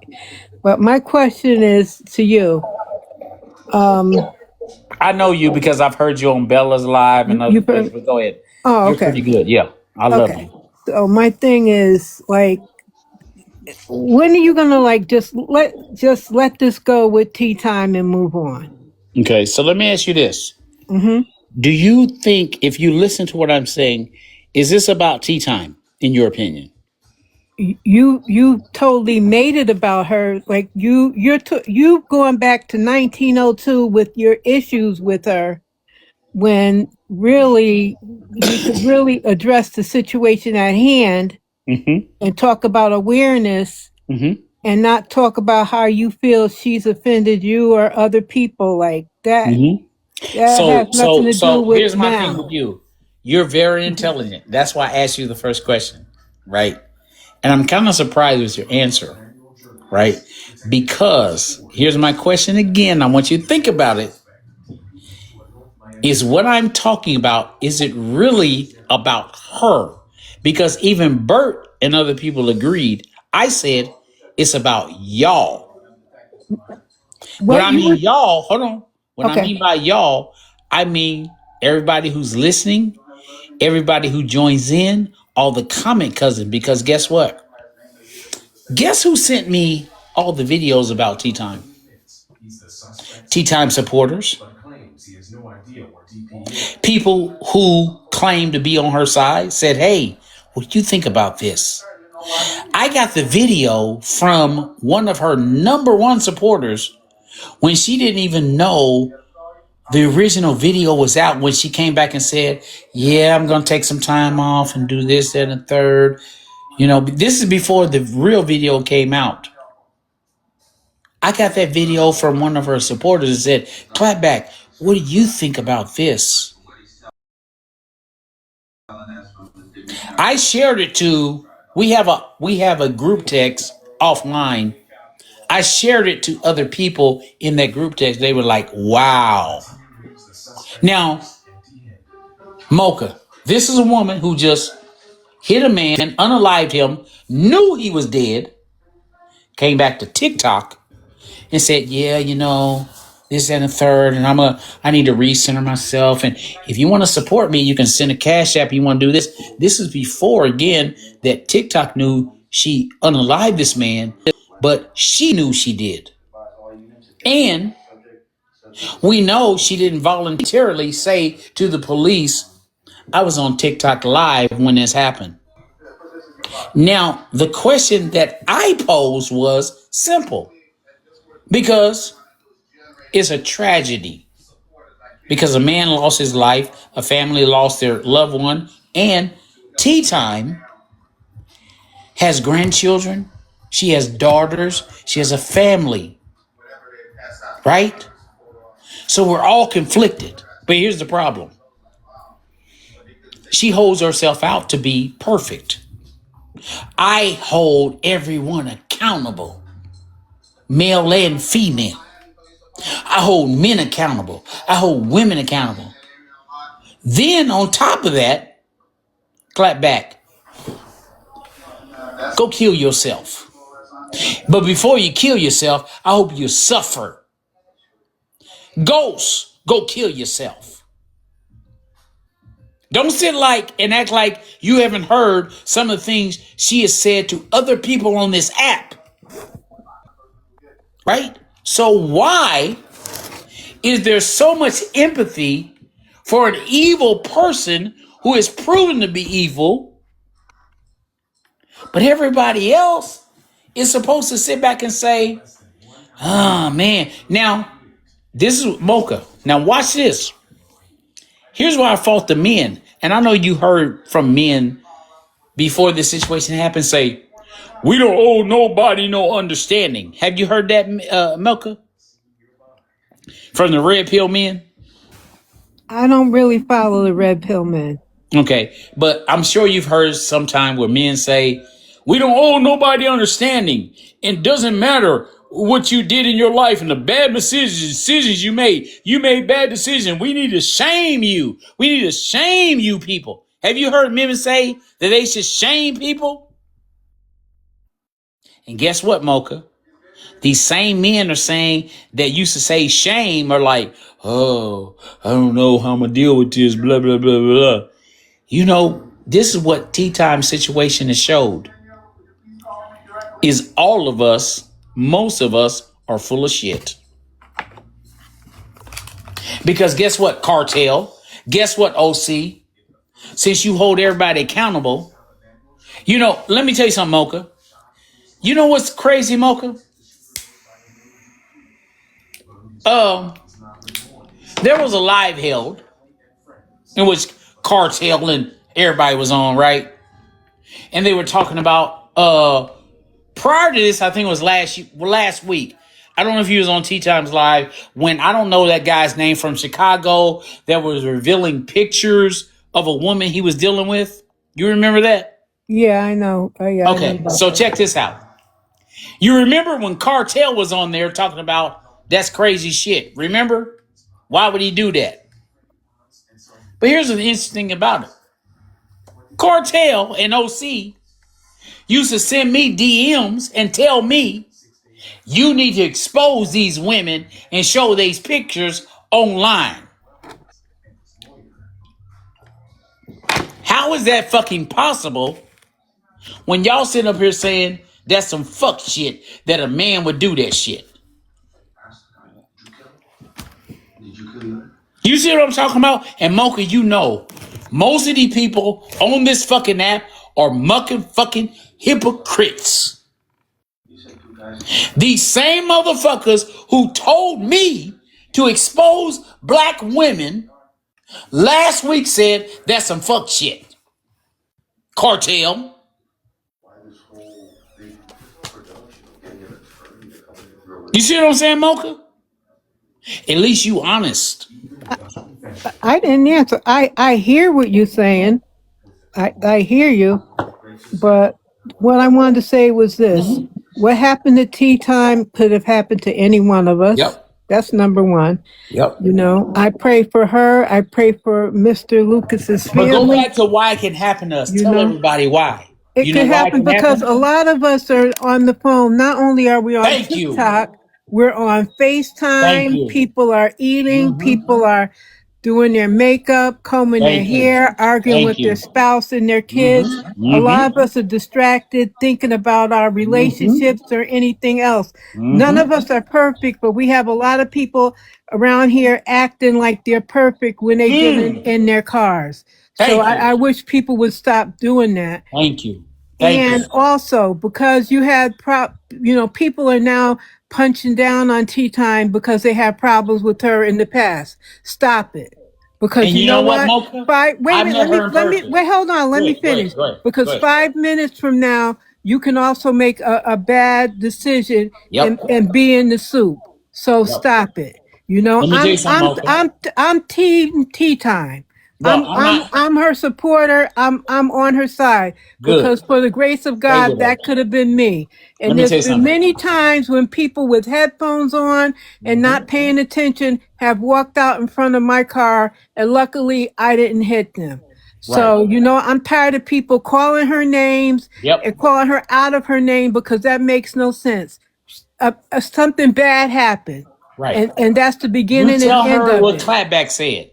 But my question is to you. I know you because I've heard you on Bella's Live and other You've places, heard. but go ahead. Oh, You're okay. pretty good. Yeah, I love Okay. you. So my thing is like, when are you gonna like just let this go with tea time and move on? Okay, so let me ask you this. Hmm. Do you think, if you listen to what I'm saying, is this about tea time, in your opinion? You totally made it about her. Like you going back to 1902 with your issues with her when really you could really address the situation at hand Mm-hmm. and talk about awareness Mm-hmm. and not talk about how you feel she's offended you or other people like that. Mm-hmm. That has So, nothing so, to do so with here's my thing now. with you. You're very intelligent. That's why I asked you the first question, right? And I'm kind of surprised with your answer, right? Because here's my question again. I want you to think about it. Is what I'm talking about, is it really about her? Because even Bert and other people agreed. I said it's about y'all. When What I you mean were y'all, hold on. When I okay. mean by y'all, I mean everybody who's listening, everybody who joins in, all the comment cousins. Because guess what? Guess who sent me all the videos about Tea Time? Tea Time supporters, people who claim to be on her side, said, hey, what do you think about this? I got the video from one of her number one supporters when she didn't even know the original video was out, when she came back and said, yeah, I'm going to take some time off and do this, that, and the third. You know, this is before the real video came out. I got that video from one of her supporters and said, Clapback, what do you think about this? I shared it to, we have a group text offline. I shared it to other people in that group text. They were like, wow. Now, Mocha, this is a woman who just hit a man, unalived him, knew he was dead, came back to TikTok and said, yeah, you know, this and a third, and I need to recenter myself. And if you want to support me, you can send a cash app. You want to do this. This is before, again, that TikTok knew she unalived this man, but she knew she did. And we know she didn't voluntarily say to the police, I was on TikTok live when this happened. Now, the question that I posed was simple because it's a tragedy. Because a man lost his life, a family lost their loved one, and Tea Time has grandchildren, she has daughters, she has a family, right? So we're all conflicted. But here's the problem. She holds herself out to be perfect. I hold everyone accountable, male and female. I hold men accountable. I hold women accountable. Then on top of that, clap back. Go kill yourself. But before you kill yourself, I hope you suffer. Ghosts, go kill yourself. Don't sit like and act like you haven't heard some of the things she has said to other people on this app. Right? So why is there so much empathy for an evil person who is proven to be evil, but everybody else is supposed to sit back and say, oh man. Now, this is Mocha. Now watch this. Here's why I fought the men. And I know you heard from men before this situation happened say, we don't owe nobody no understanding. Have you heard that, Mocha? From the Red Pill men? I don't really follow the red pill men. Okay, but I'm sure you've heard sometime where men say, we don't owe nobody understanding. It doesn't matter what you did in your life and the bad decisions you made. You made bad decisions. We need to shame you. We need to shame you people. Have you heard men say that they should shame people? And guess what, Mocha? These same men are saying that used to say shame are like, oh, I don't know how I'm going to deal with this, blah, blah, blah, blah. You know, this is what Tea Time situation has showed. Is all of us, most of us, are full of shit. Because guess what, Cartel? Guess what, OC? Since you hold everybody accountable, you know, let me tell you something, Mocha. You know what's crazy, Mocha? There was a live held in which Cartel and everybody was on, right? And they were talking about prior to this, I think it was last week. I don't know if he was on Tea Times Live when I don't know that guy's name from Chicago that was revealing pictures of a woman he was dealing with. You remember that? Yeah, I know. Yeah, okay, so check this out. You remember when Cartel was on there talking about that's crazy shit? Remember? Why would he do that? But here's the interesting thing about it. Cartel and OC used to send me DMs and tell me, you need to expose these women and show these pictures online. How is that fucking possible when y'all sitting up here saying that's some fuck shit that a man would do that shit? You see what I'm talking about? And Mocha, you know, most of these people on this fucking app are mucking fucking hypocrites. These same motherfuckers who told me to expose black women last week said that's some fuck shit. Cartel. You see what I'm saying, Mocha? At least you honest. I didn't answer. I hear what you're saying. I hear you. But what I wanted to say was this. What happened at Tea Time could have happened to any one of us. Yep. That's number one. Yep. You know, I pray for her. I pray for Mr. Lucas's family. But go back to why it can happen to us. Tell everybody why. It could happen because a lot of us are on the phone. Not only are we on TikTok, we're on FaceTime. People are eating. People are doing their makeup, combing their hair, arguing with their spouse and their kids. A lot of us are distracted thinking about our relationships or anything else. None of us are perfect, but we have a lot of people around here acting like they're perfect when they get in their cars. So I wish people would stop doing that. Thank you. Thank you. And also because you had people are now punching down on Tea Time because they had problems with her in the past. Stop it. Because And you you know know what, what? Mocha? Wait a I've minute, met her in person. wait, hold on, let Go me ahead, go finish. ahead, go ahead, go Because ahead. 5 minutes from now, you can also make a bad decision Yep. and be in the soup. So Yep. stop it. You know, Let me tell you something, Mocha. I'm Tea Time. Bro, I'm not I'm her supporter. I'm on her side good. because for the grace of Stay God, with her. that could have been me. Let And me there's tell you been something. many times when people with headphones on and not paying attention have walked out in front of my car, and luckily I didn't hit them. Right. So, I'm tired of people calling her names Yep. and calling her out of her name because that makes no sense. Something bad happened. Right. And that's the You beginning and tell end her of what it. Clapback said.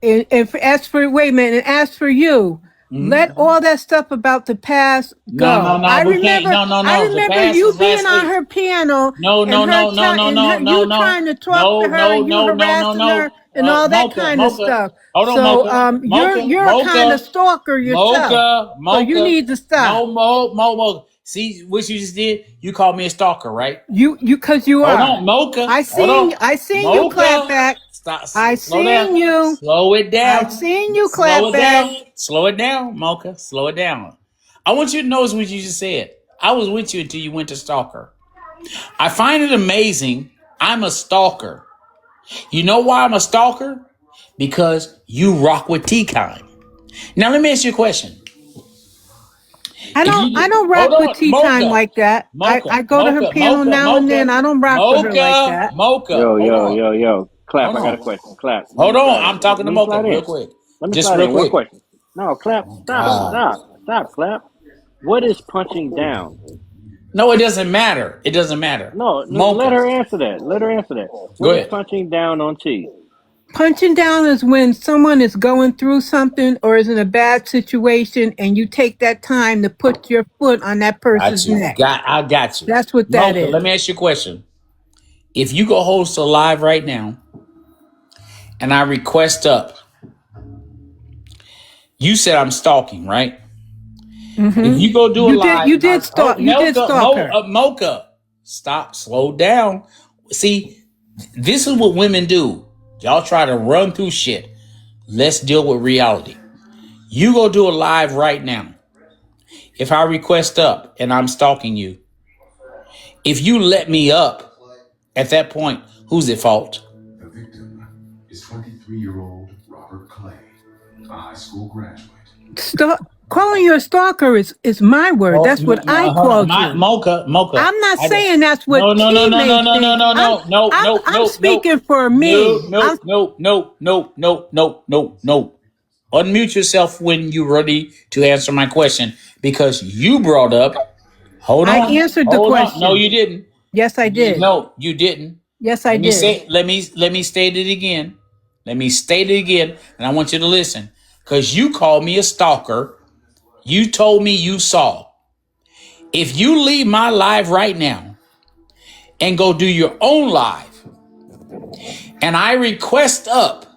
As for wait a minute, and as for you, let all that stuff about the past go. No. We can't. I No. The remember past you was being last on week. her piano No. and you trying to talk to her and you harassing her and all that kind of Mocha. stuff. Hold on, So Mocha. you're a kind of stalker yourself. So you need to stop. No, Mo. See what you just did? You called me a stalker, right? You because you Hold are. on, Mocha. I Hold on. seen you clap Mocha. back. Stop. I Slow down. seen you. Slow it I down. seen you Slow clap it back. down. Slow it down, Mocha. Slow it down. I want you to notice what you just said. I was with you until you went to stalker. I find it amazing. I'm a stalker. You know why I'm a stalker? Because you rock with T-Kind. Now let me ask you a question. I don't rock with Tea Time like that. I go to her piano now and then. I don't rock with her like that. Mocha. Yo, Hold yo, on. yo, yo. Clap, Hold I got on. a question. Clap. Let Hold me on. slide I'm in. talking to Let me Mocha slide real in. quick. Let me Just slide real in. One quick. question. No, Clap. Oh, Stop. God. Stop, Clap. What is punching down? No, it doesn't matter. It doesn't matter. No, let Mocha. her answer that. Let her answer that. Go What is ahead. punching down on T? Punching down is when someone is going through something or is in a bad situation and you take that time to put your foot on that Got person's you. neck. I got you. That's what that Mocha, is. let me ask you a question. If you go host a live right now and I request up, you said I'm stalking, right? If you go do a live, You did stalk. You did stalk her. Mocha, stop, slow down. See, this is what women do. Y'all try to run through shit. Let's deal with reality. You go do a live right now. If I request up and I'm stalking you, if you let me up at that point, who's at fault? The victim is 23-year-old Robert Clay, a high school graduate. Calling you a stalker is my word. Oh, That's what I hold on. called you. Mocha. I'm not saying that's what No. T may think. I'm speaking for me. No. Unmute yourself when you're ready to answer my question because you brought up. I answered the question. No, you didn't. Yes, I did. No, you didn't. Yes, I did. Let me state it again. Let me state it again, and I want you to listen because you called me a stalker. You told me you saw. If you leave my live right now and go do your own live, and I request up,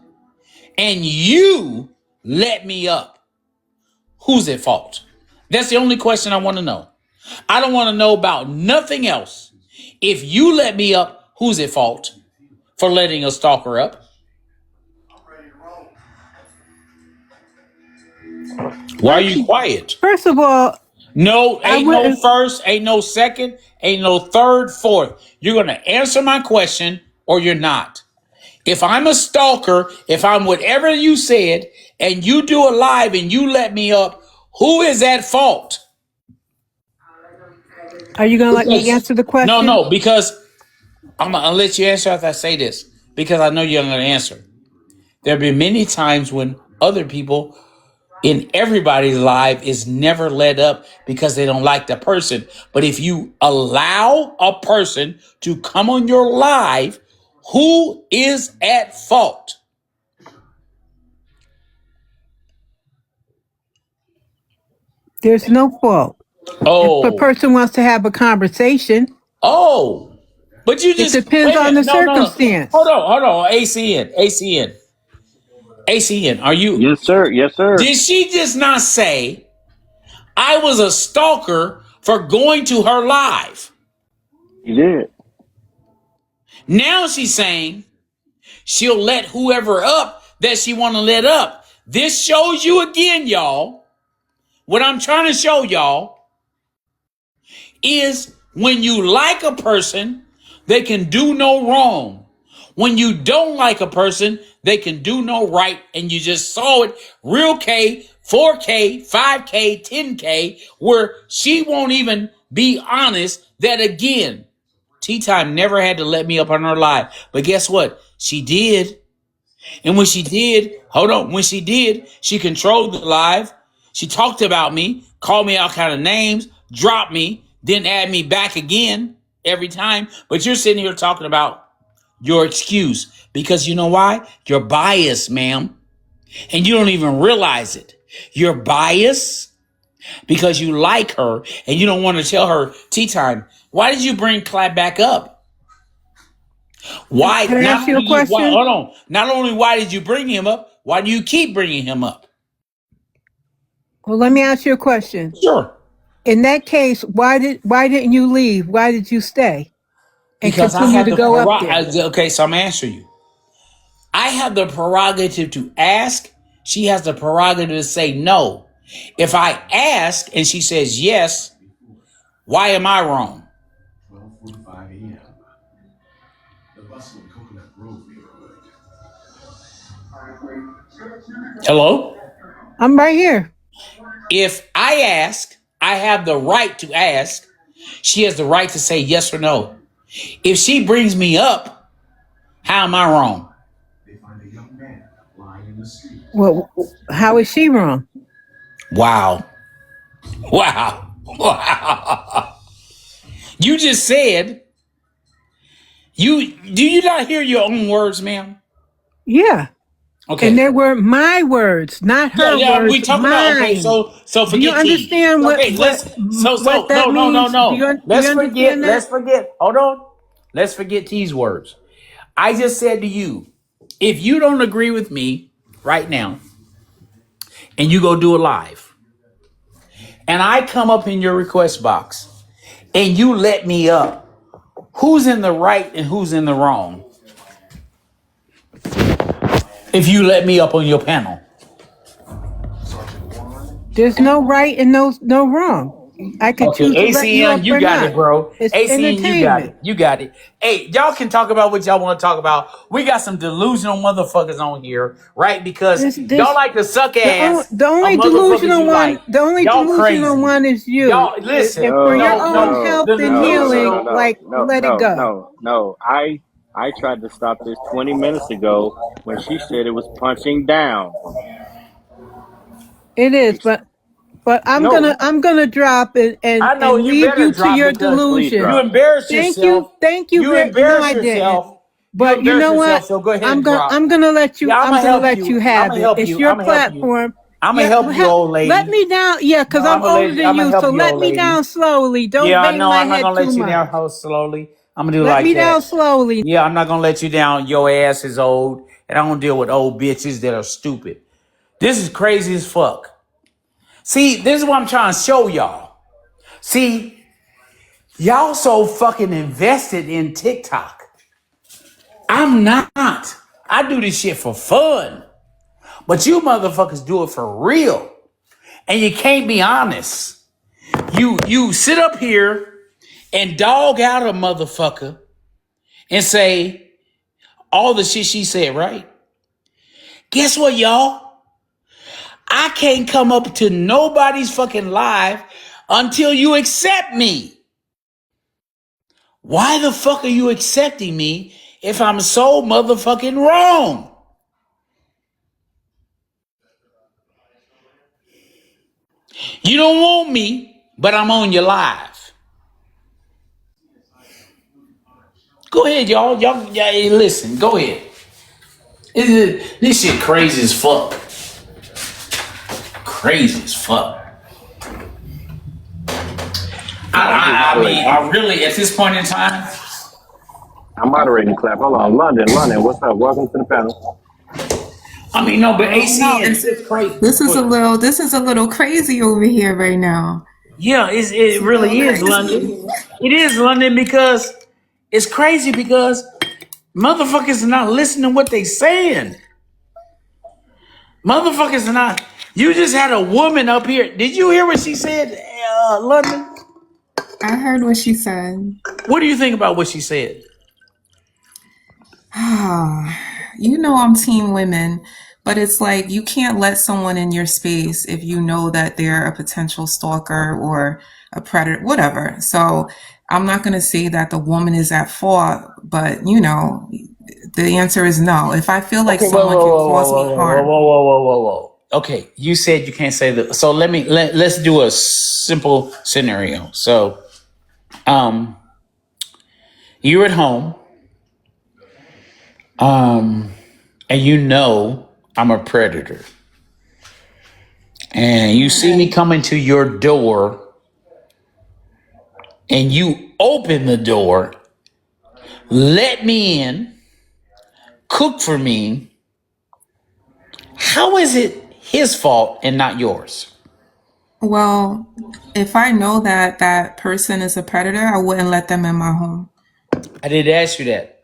and you let me up, who's at fault? That's the only question I want to know. I don't want to know about nothing else. If you let me up, who's at fault for letting a stalker up? Why are you quiet? First of all, no, ain't no first, ain't no second, ain't no third, fourth. You're going to answer my question or you're not. If I'm a stalker, if I'm whatever you said, and you do a live and you let me up, who is at fault? Are you going to let me answer the question? No, because I'm going to let you answer after I say this, because I know you're going to answer. There have been many times when other people in everybody's life is never led up because they don't like the person. But if you allow a person to come on your live, who is at fault? There's no fault. Oh. If a person wants to have a conversation. Oh. But you just... It depends on the circumstance. No. Hold on. ACN, are you... Yes, sir. Did she just not say, I was a stalker for going to her live. You did. Now she's saying she'll let whoever up that she want to let up. This shows you again, y'all. What I'm trying to show y'all is when you like a person, they can do no wrong. When you don't like a person, they can do no right. And you just saw it real K, 4K, 5K, 10K, where she won't even be honest that again, Tea Time never had to let me up on her live. But guess what? She did. And when she did, when she did, she controlled the live. She talked about me, called me all kind of names, dropped me, then add me back again every time. But you're sitting here talking about your excuse because you know why? You're biased, ma'am. And you don't even realize it. You're biased because you like her and you don't want to tell her, Tea Time, why did you bring Clap back up? Why? Can I ask you a question? Hold on. Not only why did you bring him up, why do you keep bringing him up? Well, let me ask you a question. Sure. In that case, why didn't you leave? Why did you stay and Because I continue have to the go up there? Okay, so I'm answering you. I have the prerogative to ask. She has the prerogative to say no. If I ask and she says yes, why am I wrong? 12:45 a.m. The bustling Coconut Grove neighborhood. Hello? I'm right here. If I ask, I have the right to ask. She has the right to say yes or no. If she brings me up, how am I wrong? They find a young man lying in the street. Well, how is she wrong? Wow. Wow. You just said, do you not hear your own words, ma'am? Yeah. Okay. And they were my words, not her words. We talking mine. about, okay, so forget Do you understand T. what, Okay, what that means? no. Let's forget. Let's forget. Hold on. Let's forget T's words. I just said to you, if you don't agree with me right now, and you go do a live, and I come up in your request box, and you let me up, who's in the right and who's in the wrong? If you let me up on your panel. There's no right and no wrong. I could choose to let you up ACM, you or got not. it, bro. It's ACM, you got it. Hey, y'all can talk about what y'all want to talk about. We got some delusional motherfuckers on here, right? Because y'all like to suck ass. The only delusional one. The only delusional one is you. Y'all listen. And for your own health and healing, let it go. No. I tried to stop this 20 minutes ago when she said it was punching down. It is, but I'm gonna drop it and leave you to your delusion. You embarrass yourself. Thank you. You embarrass yourself. But you know what? So go ahead I'm gonna let you. I'm gonna let you have it. It's your platform. I'm gonna help you, old lady. Let me down, because I'm older than you. So let me down slowly. Don't bang my head too much. I'm not gonna let you down slowly. I'm gonna do let me down slowly. Yeah, I'm not gonna let you down. Your ass is old, and I don't deal with old bitches that are stupid. This is crazy as fuck. See, this is what I'm trying to show y'all. See, y'all so fucking invested in TikTok. I'm not. I do this shit for fun. But you motherfuckers do it for real. And you can't be honest. You sit up here and dog out a motherfucker and say all the shit she said, right? Guess what, y'all? I can't come up to nobody's fucking live until you accept me. Why the fuck are you accepting me if I'm so motherfucking wrong? You don't want me, but I'm on your live. Go ahead, y'all. Y'all, listen. Go ahead. This shit crazy as fuck. Crazy as fuck. I mean, I really, at this point in time. I'm moderating, Clap. Hold on. London, what's up? Welcome to the panel. I mean, no, but I don't know. ACN, it's crazy. This is a little crazy over here right now. Yeah, It's it a little really is crazy. London. It is London because it's crazy because motherfuckers are not listening to what they saying. Motherfuckers are not. You just had a woman up here. Did you hear what she said, London? I heard what she said. What do you think about what she said? You know I'm team women, but it's like you can't let someone in your space if you know that they're a potential stalker or a predator, whatever. So I'm not going to say that the woman is at fault, but you know, the answer is no. If I feel like Okay, whoa, someone whoa, can whoa, cause whoa, me whoa, harm, whoa. Okay, you said you can't say that. So let's do a simple scenario. So, you're at home, and you know I'm a predator, and you see me coming to your door, and you open the door, let me in, cook for me. How is it his fault and not yours? well, if I know that that person is a predator, I wouldn't let them in my home. I did ask you that.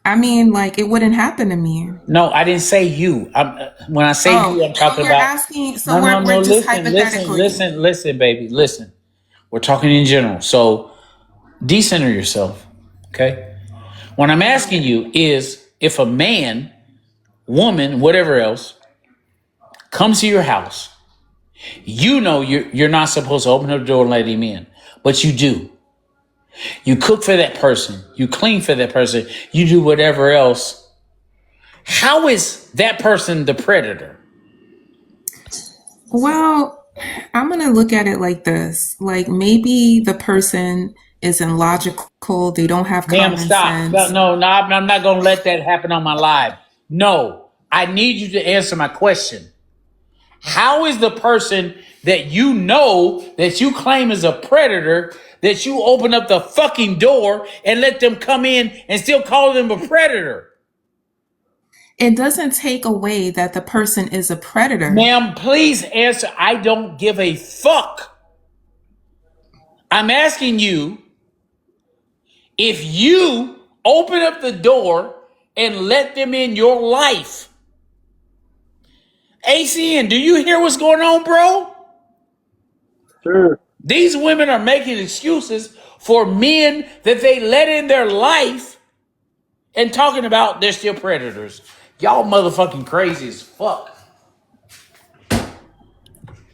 I mean, like it wouldn't happen to me. No, I didn't say you. When I say you, I'm So talking you're about. asking, so No. we're just Listen, hypothetically. listen, baby, listen. We're talking in general. So decenter yourself, okay? What I'm asking you is if a man, woman, whatever else, comes to your house, you know you're not supposed to open the door and let him in, but you do. You cook for that person. You clean for that person. You do whatever else. How is that person the predator? Well, I'm going to look at it like this. Like maybe the person isn't logical, they don't have Ma'am, common stop. sense. No, I'm not going to let that happen on my live. No, I need you to answer my question. How is the person that you know that you claim is a predator that you open up the fucking door and let them come in and still call them a predator? It doesn't take away that the person is a predator. Ma'am, please answer. I don't give a fuck. I'm asking you if you open up the door and let them in your life. ACN, do you hear what's going on, bro? Sure. These women are making excuses for men that they let in their life and talking about they're still predators. Y'all motherfucking crazy as fuck.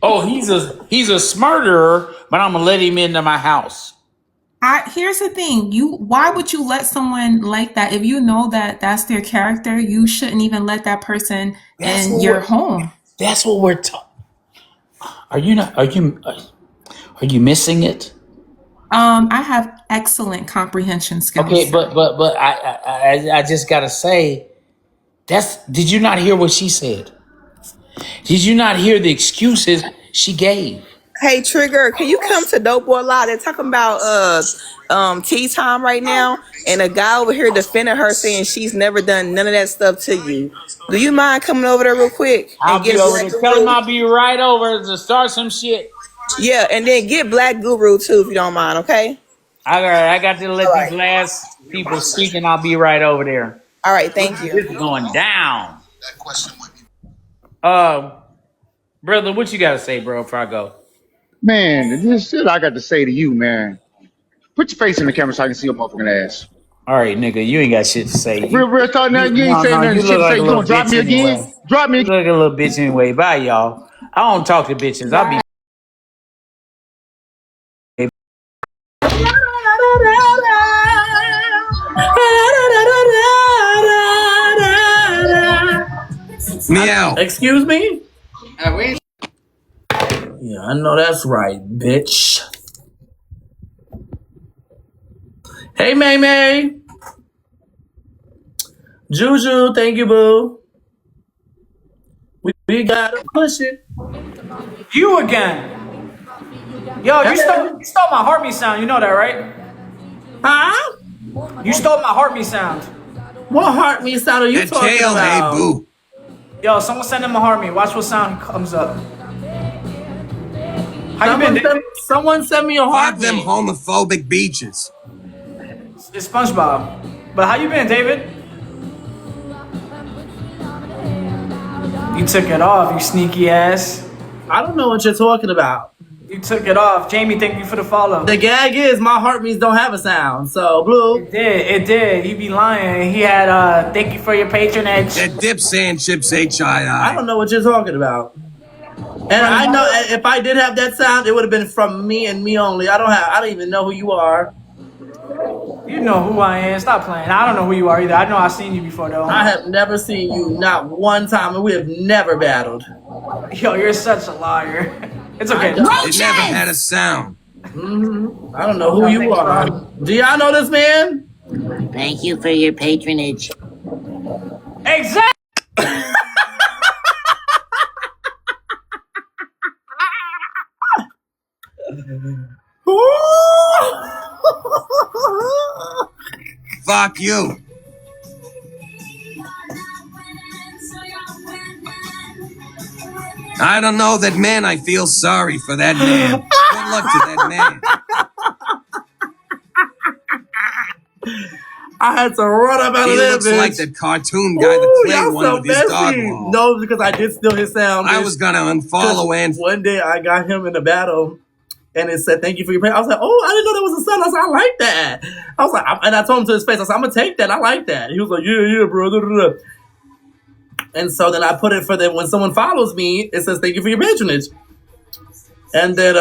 Oh, he's a smurderer, but I'm gonna let him into my house. Here's the thing. Why would you let someone like that if you know that that's their character? You shouldn't even let that person in your home. That's what we're talking. Are you missing it? I have excellent comprehension skills. Okay, but I just gotta say, did you not hear what she said? Did you not hear the excuses she gave? Hey Trigger, can you come to Dope Boy Live? They're talking about tea time right now, and a guy over here defending her saying she's never done none of that stuff to you. Do you mind coming over there real quick I'll and be get over Black there. Tell him Guru? I'll be right over to start some shit. Yeah, and then get Black Guru too if you don't mind, okay? I got to let All these right. last people speak, and I'll be right over there. All right, thank you. This is going down. Brother, what you got to say, bro, before I go? Man, this shit I got to say to you, man. Put your face in the camera so I can see your motherfucking ass. All right, nigga, you ain't got shit to say. Real talk now. You ain't saying nothing You shit look to say. like a You little gonna drop bitch me again? anyway. Drop me You again. look like a little bitch anyway. Bye, y'all. I don't talk to bitches. I'll be. Meow. Excuse me? Yeah, I know that's right, bitch. Hey, May May. Juju, thank you, boo. We gotta push it. You again. Yo, you stole my heartbeat sound. You know that, right? Huh? You stole my heartbeat sound. What heartbeat sound are you That talking tail, hey, about? boo. Yo, someone send him a heart me. Watch what sound comes up. How you been, David? Someone send me a heart Fuck them homophobic beaches. It's SpongeBob. But how you been, David? You took it off, you sneaky ass. I don't know what you're talking about. You took it off. Jamie, thank you for the follow. The gag is my heartbeats don't have a sound. So, Blue. It did. You be lying. He had, thank you for your patronage. That dip sand chips HII. I don't know what you're talking about. And I know if I did have that sound, it would have been from me and me only. I don't even know who you are. You know who I am. Stop playing. I don't know who you are either. I know I've seen you before, though. I have never seen you, not one time, and we have never battled. Yo, you're such a liar. It's okay. It never had a sound. Mm-hmm. I don't know who you are. Do y'all know this man? Thank you for your patronage. Exactly. Fuck you. I don't know that man. I feel sorry for that man. Good luck to that man. I had to run up out He of there, looks bitch. like that cartoon guy that played y'all one so with his dog messy. wall. No, because I did steal his sound. I bitch. was gonna unfollow and one day I got him in a battle, and it said, "Thank you for your pay." I was like, "Oh, I didn't know that was a sound." I was like, "I like that." I was like, and I told him to his face, I said, "I'm gonna take that. I like that." He was like, "Yeah, bro." Da, da, da. And so then I put it for them when someone follows me, it says, "Thank you for your patronage." And then,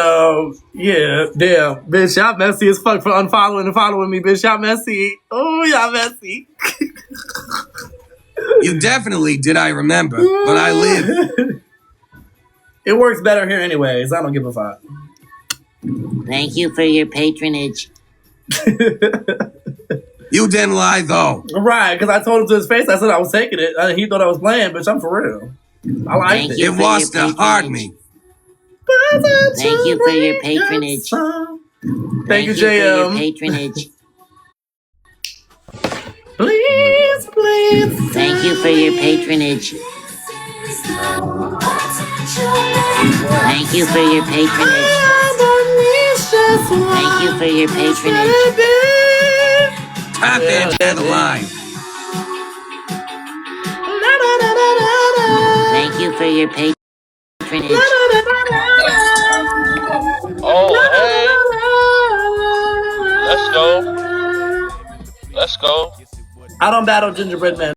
yeah, damn, bitch, y'all messy as fuck for unfollowing and following me, bitch. Y'all messy. Oh, y'all messy. You definitely did. I remember, but I live. It works better here anyways. I don't give a fuck. Thank you for your patronage. You didn't lie though. Right, because I told him to his face, I said I was taking it. He thought I was playing, bitch. I'm for real. I like it. It was to hard me. Thank you for your patronage. Thank you, for your JM. patronage. Please, please. Thank you for your patronage. Thank you for your patronage. Thank you for your patronage. Tap into the line. Thank you for your patronage. Oh, hey. Let's go. Let's go. I don't battle gingerbread men.